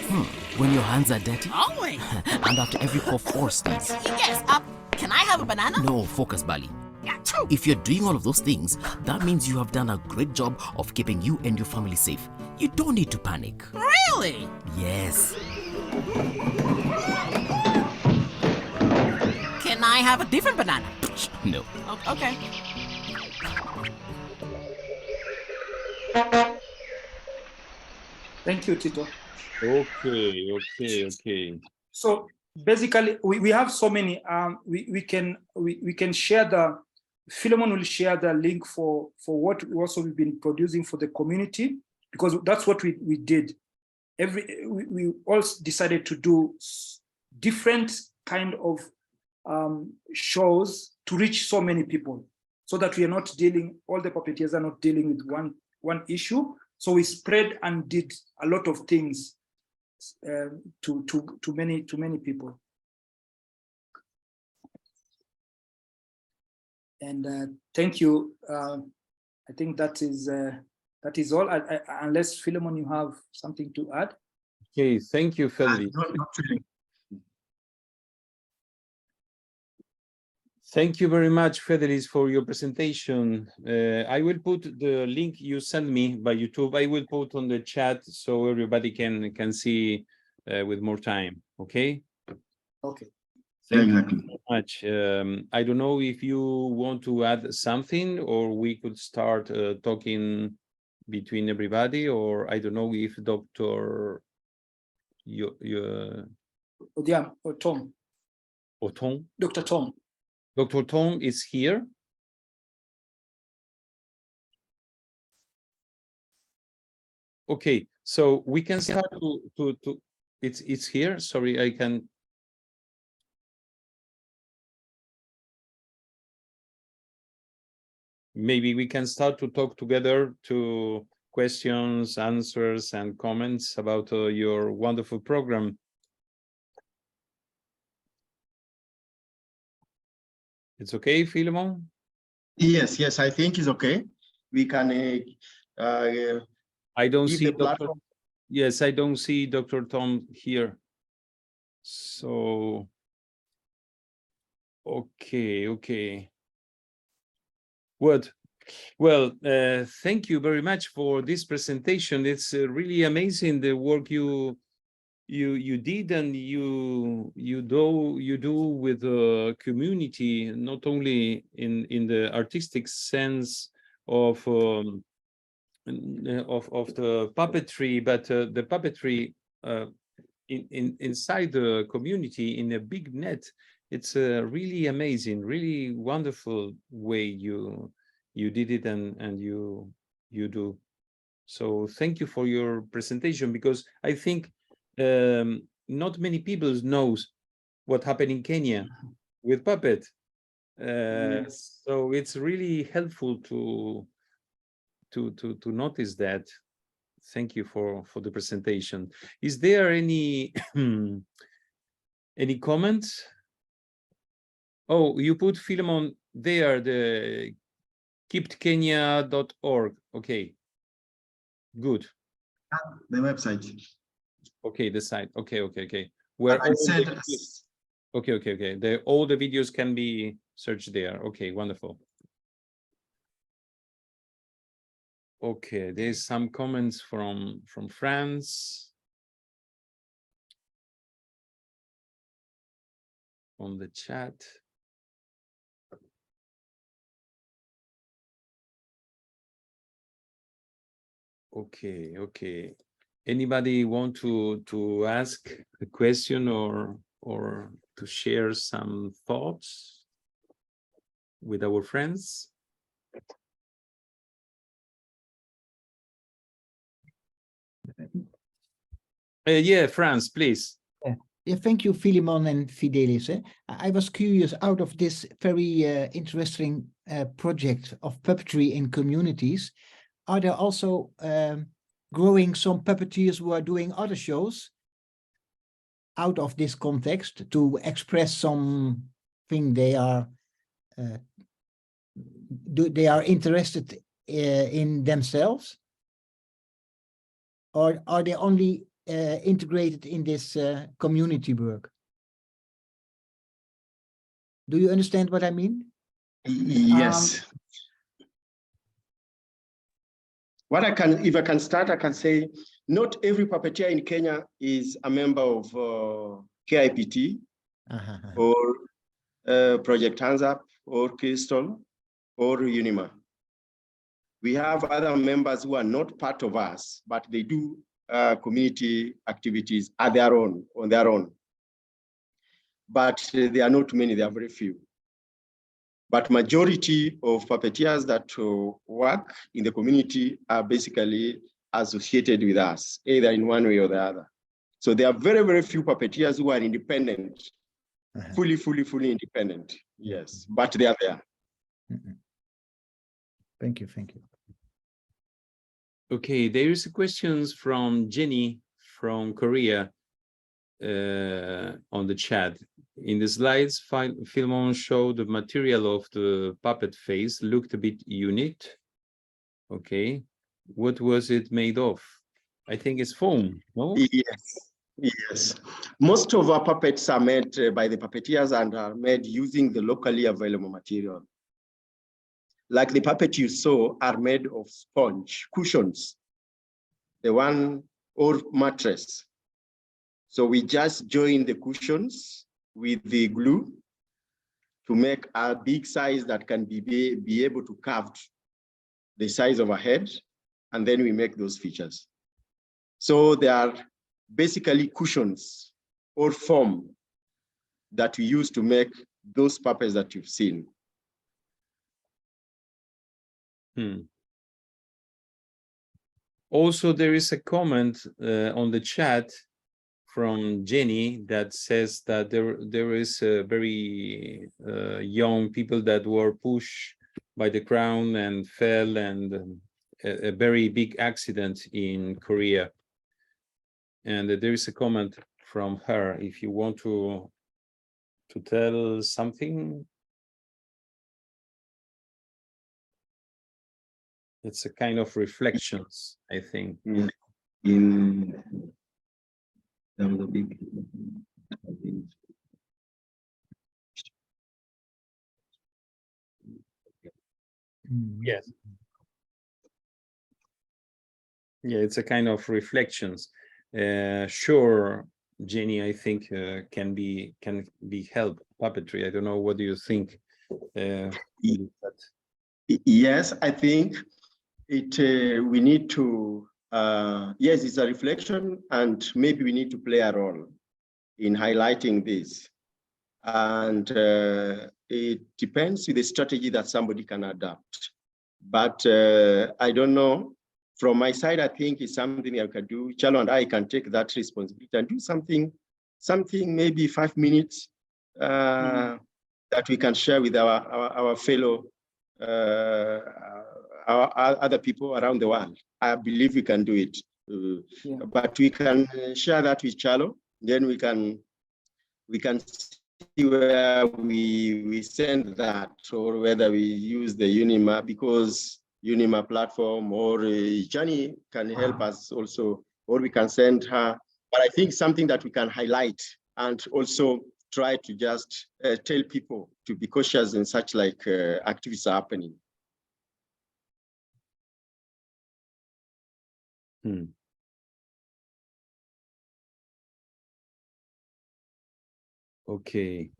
When your hands are dirty? Always. And after every cough or sneeze? Yes. Can I have a banana? No, focus, Bali. If you're doing all of those things, that means you have done a great job of keeping you and your family safe. You don't need to panic. Really? Yes. Can I have a different banana? No. Okay. Thank you, Tito. Okay. So basically, we have so many. We can share the. Phylemon will share the link for what we've been producing for the community, because that's what we did. We all decided to do different kind of shows to reach so many people, so that we are not dealing. All the puppeteers are not dealing with one issue. So we spread and did a lot of things to many people. And thank you. I think that is all. Unless Phylemon, you have something to add. Okay, thank you, Fedelis. Thank you very much, Fedelis, for your presentation. I will put the link you sent me by YouTube. I will put on the chat so everybody can see with more time. Okay. Okay. Thank you very much. I don't know if you want to add something, or we could start talking between everybody, or I don't know if Dr. Odhiambo, or Tom. Or Tom? Dr. Tom. Dr. Tom is here. Okay, so we can start to it's here. Sorry, I can. Maybe we can start to talk together to questions, answers, and comments about your wonderful program. It's okay, Phylemon? Yes, I think it's okay. We can I don't give see the Dr. platform. Yes, I don't see Dr. Tom here. So, okay. Good. Well, thank you very much for this presentation. It's really amazing the work you you did and you do with the community, not only in the artistic sense of the puppetry, but the puppetry inside the community in a big net. It's a really amazing, really wonderful way you did it and you do. So thank you for your presentation, because I think not many people knows what happened in Kenya with puppet. So it's really helpful to notice that. Thank you for the presentation. Is there any any comments? Oh, you put Phylemon there, the keepedkenya.org. Okay, good. The website. Okay, the site. Okay. Where all okay. All the videos can be searched there. Okay, wonderful. Okay, there's some comments from France on the chat. Okay. Anybody want to ask a question or to share some thoughts with our friends? Yeah, France, please. Yeah, thank you, Phylemon and Fedelis. I was curious, out of this very interesting project of puppetry in communities, are there also growing some puppeteers who are doing other shows out of this context to express something they are interested in themselves? Or are they only integrated in this community work? Do you understand what I mean? Yes. If I can start, I can say not every puppeteer in Kenya is a member of KIPT or Project Hands Up or Crystal or UNIMA. We have other members who are not part of us, but they do community activities on their own. But there are not many, there are very few. But majority of puppeteers that work in the community are basically associated with us, either in one way or the other. So there are very, very few puppeteers who are independent, fully independent. Yes, but they are there. Thank you. Okay, there is a question from Jenny from Korea on the chat. In the slides, Phylemon showed the material of the puppet face looked a bit unique. Okay, what was it made of? I think it's foam, no? Yes. Most of our puppets are made by the puppeteers and are made using the locally available material. Like the puppet you saw are made of sponge cushions, the one or mattress. So we just join the cushions with the glue to make a big size that can be able to carve the size of a head, and then we make those features. So they are basically cushions or foam that we use to make those puppets that you've seen. Also, there is a comment on the chat from Jenny that says that there is a very young people that were pushed by the crown and fell, and a very big accident in Korea. And there is a comment from her. If you want to tell something, it's a kind of reflections, I think. That was a big. Yes. Yeah, it's a kind of reflections. Sure, Jenny, I think can be helped puppetry. I don't know. What do you think? Yes, I think it. We need to. Yes, it's a reflection, and maybe we need to play a role in highlighting this. And it depends with the strategy that somebody can adapt. But I don't know. From my side, I think it's something I can do. Kyalo and I can take that responsibility and do something maybe 5 minutes that we can share with our fellow, our other people around the world. I believe we can do it. But we can share that with Kyalo. Then we can see where we send that, or whether we use the UNIMA, because UNIMA platform, or Jenny can help us also, or we can send her. But I think something that we can highlight and also try to just tell people to be cautious in such like activities are happening. Okay.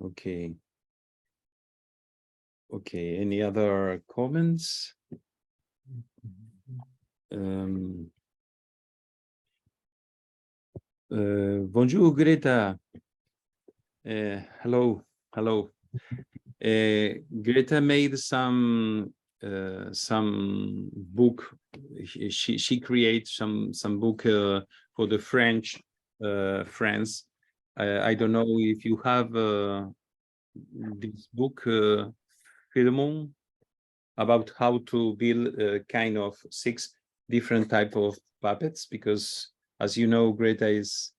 Any other comments? Bonjour, Greta. Hello. Greta made some book. She creates some book for the French friends. I don't know if you have this book, Phylemon, about how to build kind of 6 different type of puppets, because as you know, Greta is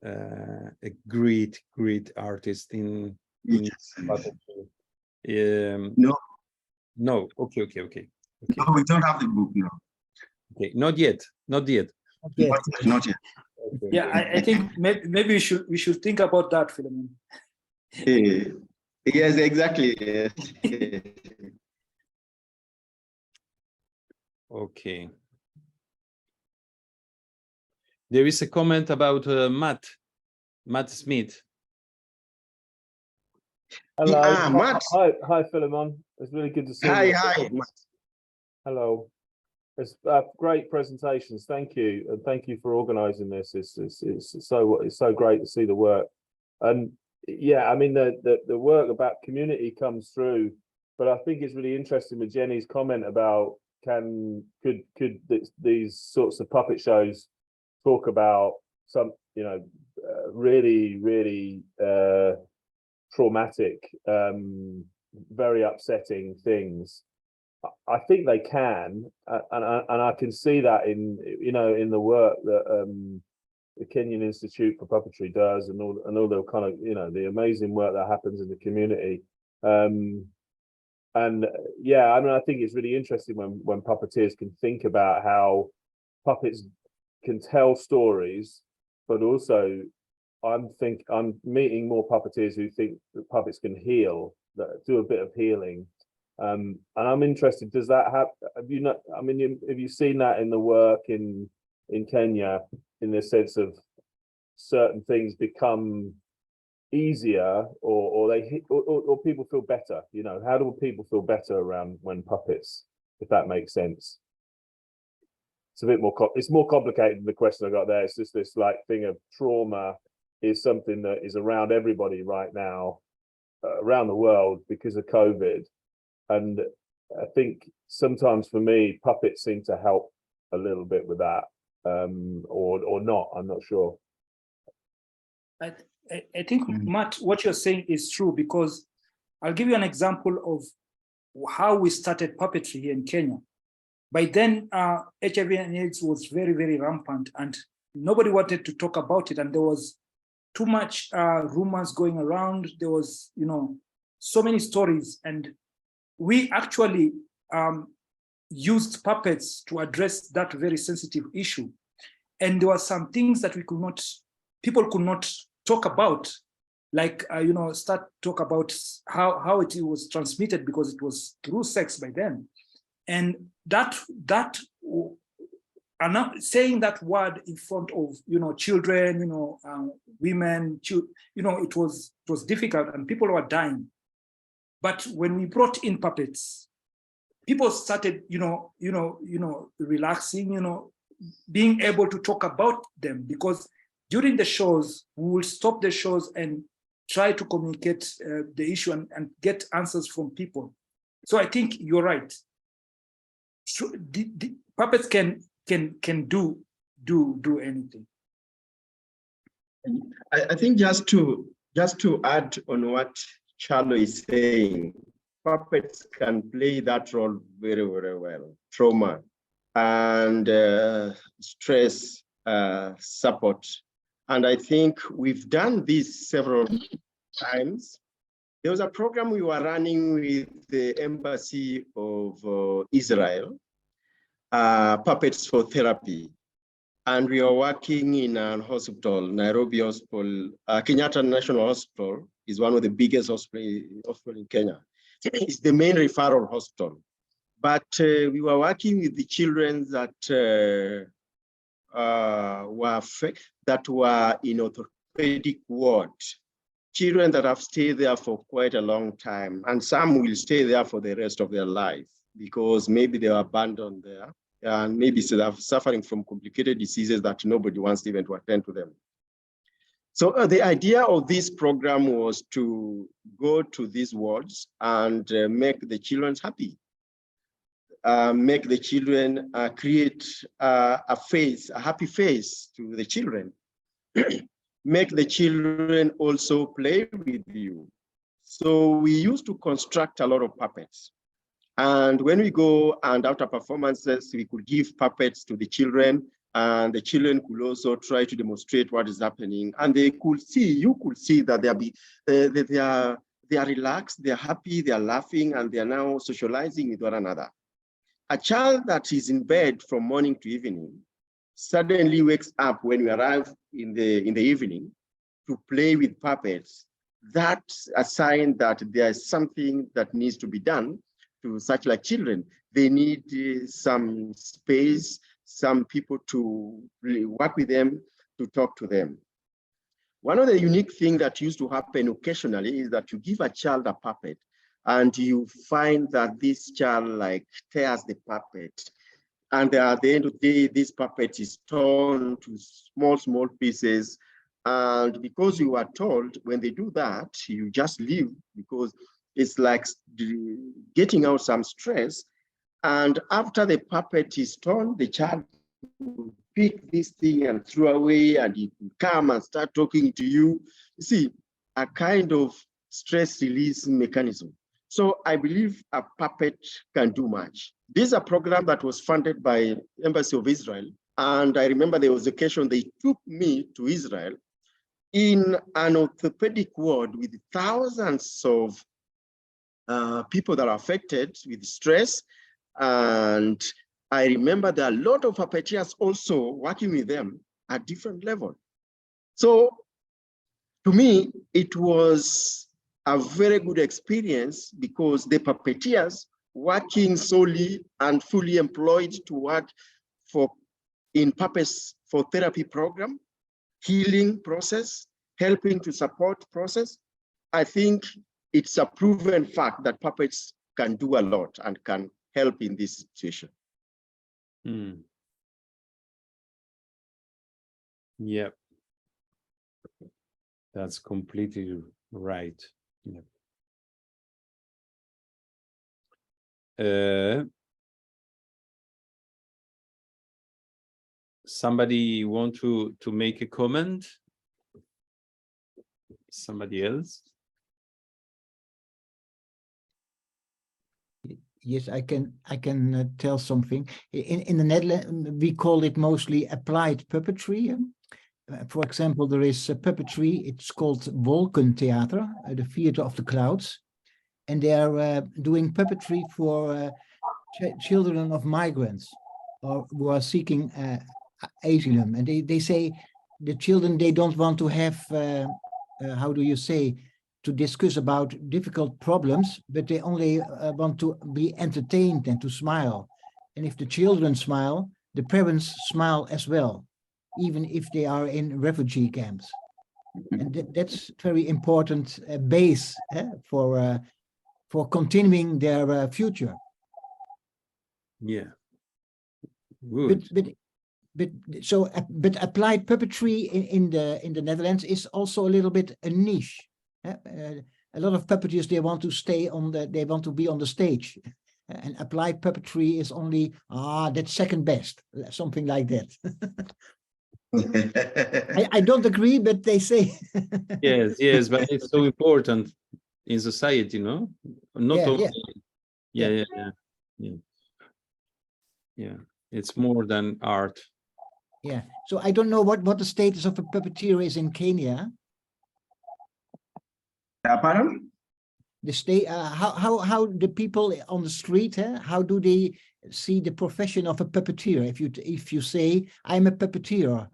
a great artist in puppetry. No. Okay. No, we don't have the book now. Okay, not yet. Not yet. Okay. Yeah, I think maybe we should think about that, Phylemon. Yes, exactly. Okay. There is a comment about Matt Smith. Hello. Matt. Hi, Phylemon. It's really good to see you. Hi, Matt. Hello. It's great presentations. Thank you, and thank you for organising this. It's so great to see the work. And yeah, I mean the work about community comes through, but I think it's really interesting with Jenny's comment about could these sorts of puppet shows talk about some really traumatic, very upsetting things. I think they can, and I can see that in the work that the Kenyan Institute for Puppetry does, and all the kind of the amazing work that happens in the community. And yeah, I mean, I think it's really interesting when puppeteers can think about how puppets can tell stories, but also I'm meeting more puppeteers who think that puppets can heal, that do a bit of healing. And I'm interested, does that have you seen that in the work in Kenya, in the sense of certain things become easier, or people feel better? How do people feel better around when puppets, if that makes sense? It's a bit more it's more complicated than the question I got there. It's just this like thing of trauma is something that is around everybody right now, around the world, because of COVID. And I think sometimes for me, puppets seem to help a little bit with that, or not. I'm not sure. I think, Matt, what you're saying is true, because I'll give you an example of how we started puppetry here in Kenya. By then, HIV and AIDS was very, very rampant, and nobody wanted to talk about it. And there was too much rumors going around. There was, so many stories. And we actually used puppets to address that very sensitive issue. And there were some things that people could not talk about, like, start talk about how it was transmitted, because it was through sex by then. And saying that word in front of, children, women, it was difficult and people were dying. But when we brought in puppets, people started, relaxing, being able to talk about them, because during the shows, we will stop the shows and try to communicate the issue and get answers from people. So I think you're right. So the puppets can do anything. I think just to add on what Kyalo is saying, puppets can play that role very, very well. Trauma and stress support. And I think we've done this several times. There was a program we were running with the Embassy of Israel, Puppets for Therapy. And we are working in a hospital, Nairobi Hospital, Kenyatta National Hospital is one of the biggest hospitals in Kenya. It's the main referral hospital. But we were working with the children that were in orthopedic ward. Children that have stayed there for quite a long time, and some will stay there for the rest of their life because maybe they were abandoned there, and maybe they're suffering from complicated diseases that nobody wants even to attend to them. So the idea of this program was to go to these wards and make the children happy. Make the children create a happy face to the children. Make the children also play with you. So we used to construct a lot of puppets. And when we go and after performances, we could give puppets to the children, and the children could also try to demonstrate what is happening. And they could see, you could see that they are relaxed, they're happy, they're laughing, and they're now socializing with one another. A child that is in bed from morning to evening suddenly wakes up when we arrive in the evening to play with puppets. That's a sign that there's something that needs to be done to such like children. They need some space, some people to really work with them, to talk to them. One of the unique things that used to happen occasionally is that you give a child a puppet and you find that this child like tears the puppet. And at the end of the day, this puppet is torn to small pieces. And because you are told when they do that, you just leave because it's like getting out some stress. And after the puppet is torn, the child will pick this thing and throw away, and he will come and start talking to you. You see, a kind of stress release mechanism. So I believe a puppet can do much. This is a program that was funded by Embassy of Israel. And I remember there was an occasion they took me to Israel in an orthopedic ward with thousands of people that are affected with stress. And I remember there are a lot of puppeteers also working with them at different levels. So to me, it was a very good experience because the puppeteers working solely and fully employed to work in Puppets for Therapy program, healing process, helping to support process. I think it's a proven fact that puppets can do a lot and can help in this situation. Yep. That's completely right. Yep. Somebody want to make a comment? Somebody else? Yes, I can tell something. In the Netherlands, we call it mostly applied puppetry. For example, there is a puppetry. It's called Wolkentheater, the theater of the clouds, and they are doing puppetry for children of migrants or who are seeking asylum. And they say the children, they don't want to have how do you say, to discuss about difficult problems, but they only want to be entertained and to smile. And if the children smile, the parents smile as well, even if they are in refugee camps. And that's very important base for continuing their future. Yeah. Good. But applied puppetry in the Netherlands is also a little bit a niche. A lot of puppeteers, they want to stay they want to be on the stage, and applied puppetry is only that's second best, something like that. I don't agree, but they say. Yes, but it's so important in society, no? Not only. Yeah. It's more than art. Yeah. So I don't know what the status of a puppeteer is in Kenya. Pardon? The state, how the people on the street, how do they see the profession of a puppeteer? If you say I'm a puppeteer,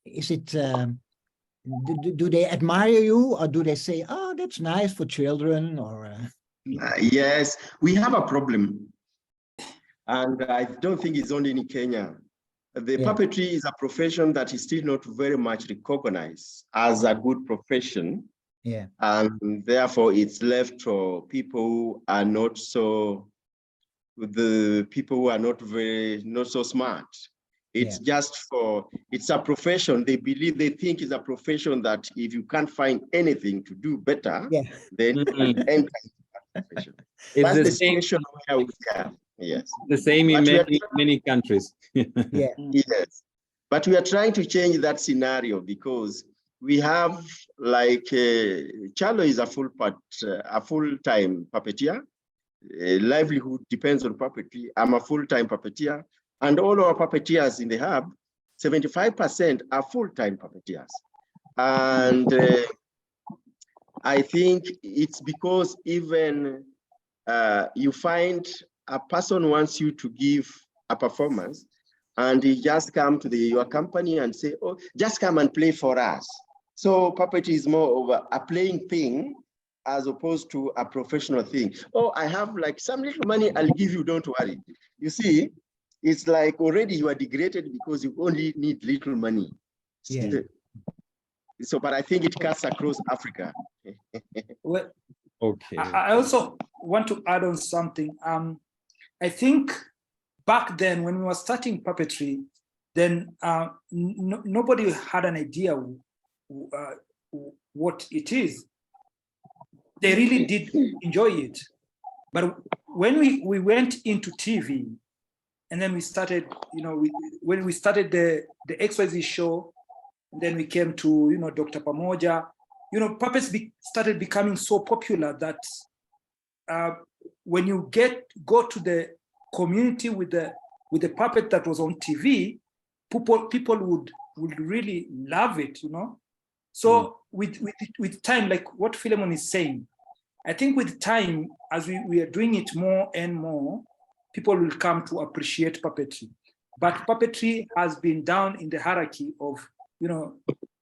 is it do they admire you, or do they say, oh, that's nice for children? Or yes, we have a problem, and I don't think it's only in Kenya. The puppetry is a profession that is still not very much recognized as a good profession. Yeah. And therefore it's left for people who are not so, the people who are not so smart. It's just it's a profession. They think it's a profession that if you can't find anything to do better, then you can enter that profession. It's That's the the same. situation where we are. Yes. The same in many countries. Yes. But we are trying to change that scenario, because we have like Kyalo is a full-time puppeteer. Livelihood depends on puppetry. I'm a full-time puppeteer, and all our puppeteers in the hub, 75% are full-time puppeteers. And I think it's because even you find a person wants you to give a performance, and he just come to your company and say, oh, just come and play for us. So puppetry is more of a playing thing as opposed to a professional thing. Oh, I have like some little money, I'll give you, don't worry. You see, it's like already you are degraded because you only need little money. Yeah. So, but I think it cuts across Africa. Well, okay. I also want to add on something. I think back then when we were starting puppetry, then nobody had an idea what it is. They really did enjoy it. But when we went into TV, and then we started, when we started the XYZ show, and then we came to, Dr. Pamoja, puppets started becoming so popular that when you go to the community with the puppet that was on TV, people would really love it, So with time, like what Phylemon is saying, I think with time, as we are doing it more and more, people will come to appreciate puppetry. But puppetry has been down in the hierarchy of,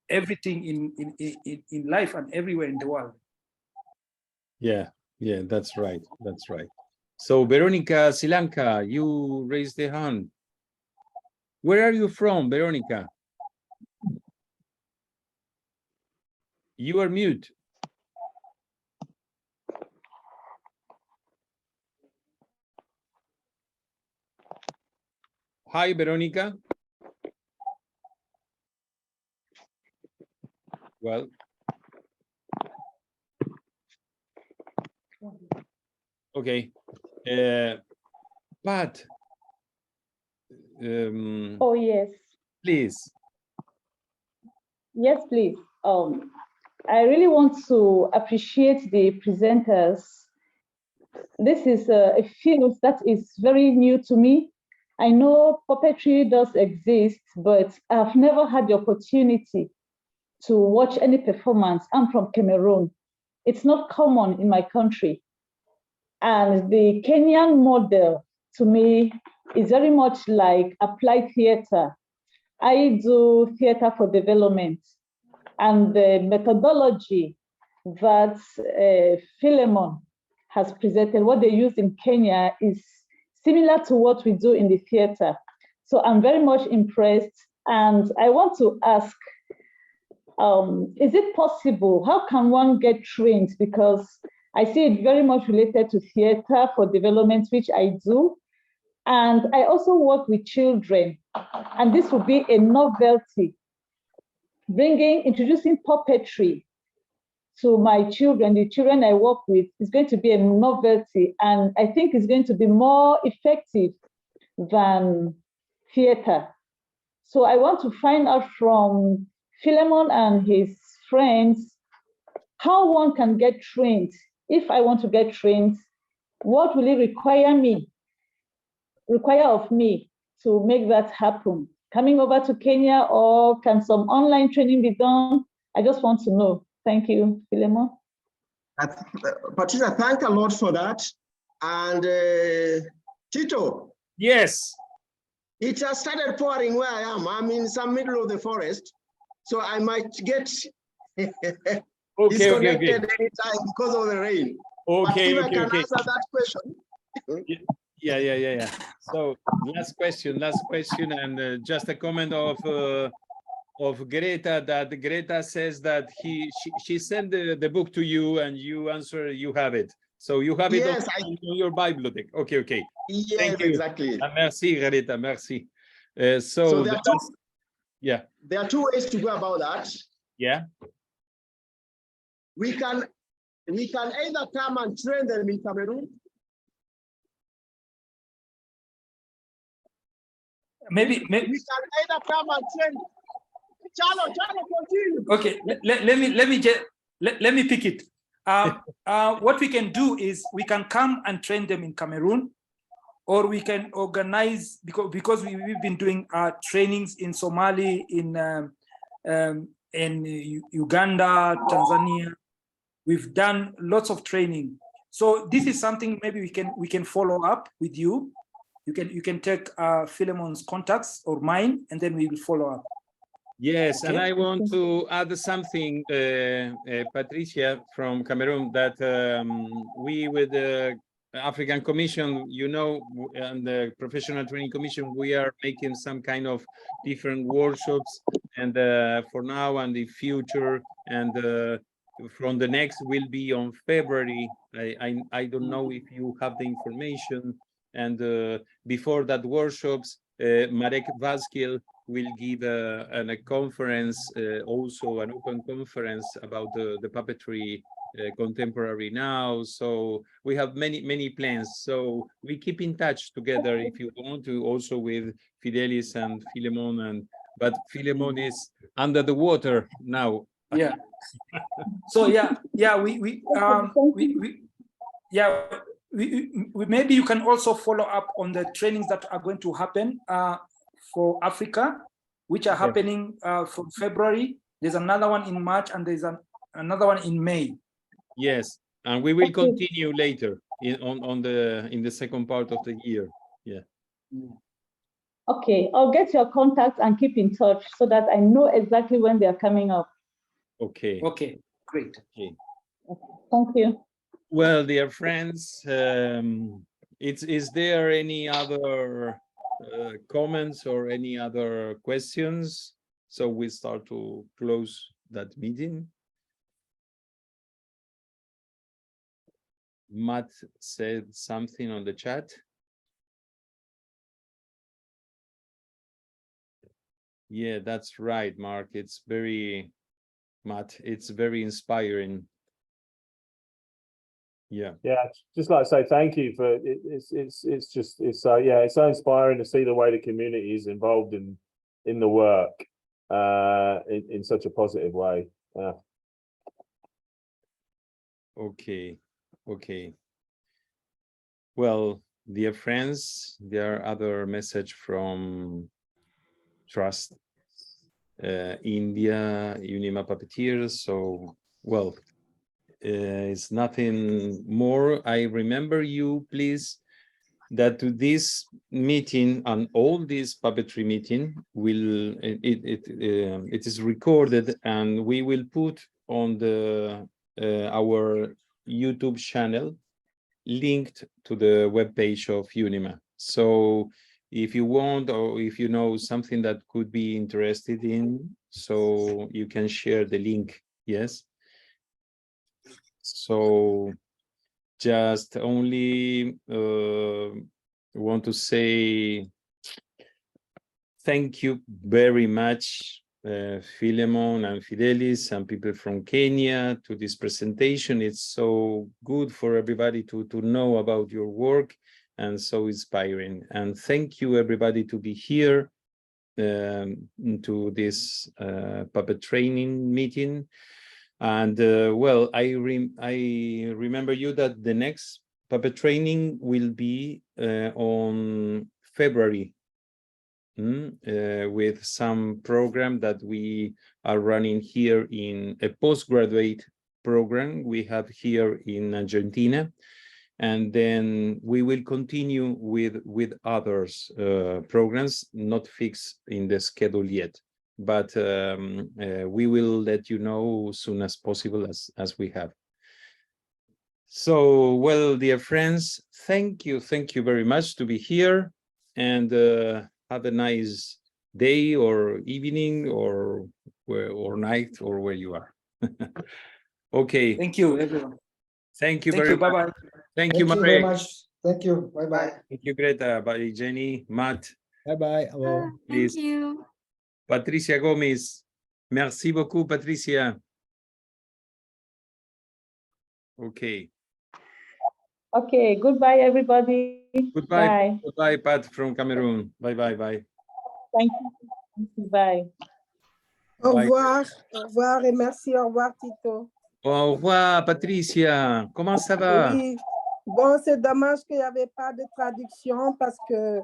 everything in life and everywhere in the world. Yeah, that's right. That's right. So Veronica Silanka, you raised the hand. Where are you from, Veronica? You are mute. Hi, Veronica. Well. Okay. Pat. Oh, yes. Please. Yes, please. I really want to appreciate the presenters. This is a field that is very new to me. I know puppetry does exist, but I've never had the opportunity to watch any performance. I'm from Cameroon. It's not common in my country. And the Kenyan model, to me, is very much like applied theater. I do theater for development. And the methodology that Phylemon has presented, what they use in Kenya, is similar to what we do in the theater. So I'm very much impressed. And I want to ask, Is it possible? How can one get trained? Because I see it very much related to theater for development, which I do. And I also work with children. And this will be a novelty, introducing puppetry to my children, the children I work with. Is going to be a novelty. And I think it's going to be more effective than theater. So I want to find out from Phylemon and his friends how one can get trained. If I want to get trained, what will it require of me to make that happen? Coming over to Kenya, or can some online training be done? I just want to know. Thank you, Phylemon. Patricia, thank a lot for that. And Tito. Yes. It has started pouring where I am. I'm in some middle of the forest, so I might get disconnected anytime because of the rain. Okay, but if I can answer that question. Yeah. So last question, and just a comment of Greta, that Greta says that she sent the book to you and you answer, you have it. So you have it on your bibliothèque. Okay. Yes, thank you. Exactly. Merci, Greta, merci. So there are two ways to go about that. Yeah. We can either come and train them in Cameroon. Maybe we can either come and train. Kyalo, continue. Okay, let me pick it. What we can do is we can come and train them in Cameroon, or we can organize, because we've been doing trainings in Somali, in Uganda, Tanzania. We've done lots of training. So this is something maybe we can follow up with you. You can take Philemon's contacts or mine, and then we will follow up. Yes, and I want to add something, Patricia from Cameroon, that we with the African Commission, and the Professional Training Commission, we are making some kind of different workshops, and for now and the future, and from the next will be on February. I don't know if you have the information, and before that workshops, Marek Vaskiel will give a conference, also an open conference about the puppetry contemporary now. So we have many plans. So we keep in touch together if you want to, also with Fedelis and Phylemon, but Phylemon is under the water now. Yeah. So maybe you can also follow up on the trainings that are going to happen for Africa, which are happening from February. There's another one in March, and there's another one in May. Yes, and we will continue later in the second part of the year. Yeah. Okay, I'll get your contacts and keep in touch so that I know exactly when they are coming up. Okay. Okay, great. Okay. Thank you. Well, dear friends, is there any other comments or any other questions? So we start to close that meeting. Matt said something on the chat. Yeah, that's right, Mark. It's very, Matt, it's very inspiring. Yeah, just like to say thank you for it. It's so inspiring to see the way the community is involved in the work in such a positive way. Okay. Well, dear friends, there are other message from Trust India, UNIMA puppeteers. So, well, it's nothing more. I remember you, please, that to this meeting and all this puppetry meeting it is recorded, and we will put on the our YouTube channel linked to the webpage of UNIMA. So if you want, or if you know something that could be interested in, so you can share the link. Yes. So just only want to say thank you very much, Phylemon and Fedelis and people from Kenya, to this presentation. It's so good for everybody to know about your work, and so inspiring. And thank you everybody to be here to this puppet training meeting. And well, I remember you that the next puppet training will be on February with some program that we are running here in a postgraduate program we have here in Argentina. And then we will continue with others programs, not fixed in the schedule yet, but we will let you know as soon as possible as we have. So, well, dear friends, thank you very much to be here, and have a nice day or evening or night or where you are. Okay. Thank you, everyone. Thank you Thank very you. much. Bye-bye. Thank you, very Marek. much. Thank you. Bye-bye. Thank you, Greta. Bye, Jenny, Matt. Bye-bye. Hello. Please. Thank you. Patricia Gomez. Merci beaucoup, Patricia. Okay. Okay, goodbye, everybody. Goodbye. Bye. Goodbye, Pat from Cameroon. Bye, bye, bye. Thank you. Thank you. Bye. Au Bye. revoir et merci. Au revoir, Tito. Au revoir, Patricia. Comment ça va? Oui, bon, c'est dommage qu'il n'y avait pas de traduction parce que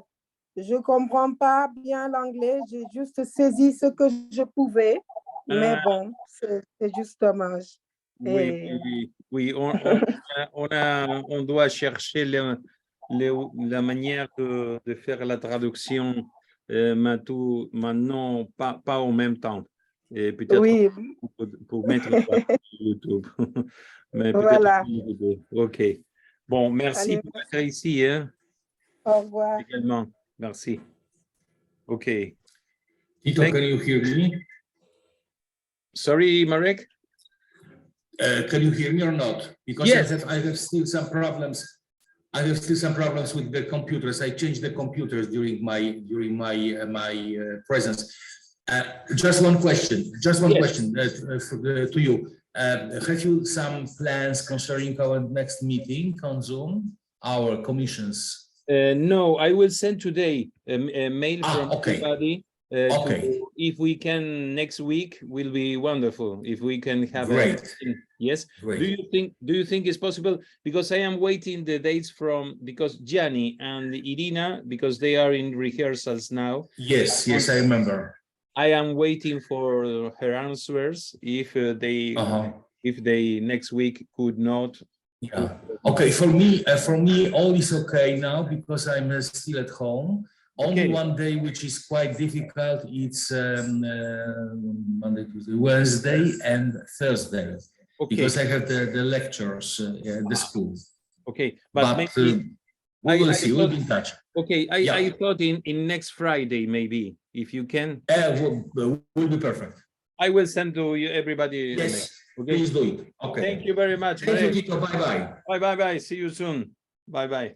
je ne comprends pas bien l'anglais. J'ai juste saisi ce que je pouvais, mais bon, c'est juste dommage. Oui, on doit chercher la manière de faire la traduction maintenant, pas en même temps. Et peut-être oui. pour mettre sur YouTube. Mais voilà. OK. Bon, merci pour être ici. Hein. Au revoir. Également. Merci. OK. Tito, can you hear me? Sorry, Marek? Can you hear me or not? Because yes. I have still some problems. I have still some problems with the computers. I changed the computers during my presence. Just one question. Just one question to you. Have you some plans concerning our next meeting on Zoom? Our commissions? No, I will send today a mail from everybody. If we can next week, will be wonderful. If we can have yes. Great. Do you think it's possible? Because I am waiting the dates because Gianni and Irina, because they are in rehearsals now. Yes, yes, I remember. I am waiting for her answers if they next week could not. Yeah. Okay. For me, all is okay now because I'm still at home. Only one day which is quite difficult. It's Monday, Tuesday, Wednesday, and Thursday because I have the lectures at the school. Okay, but maybe we will see. We'll be in touch. Okay, I thought in next Friday maybe if you can. Will be perfect. I will send to you everybody. Yes. Okay. Please do it. Okay. Thank you very much. Thank you, Tito. Bye bye. Bye bye. See you soon. Bye bye.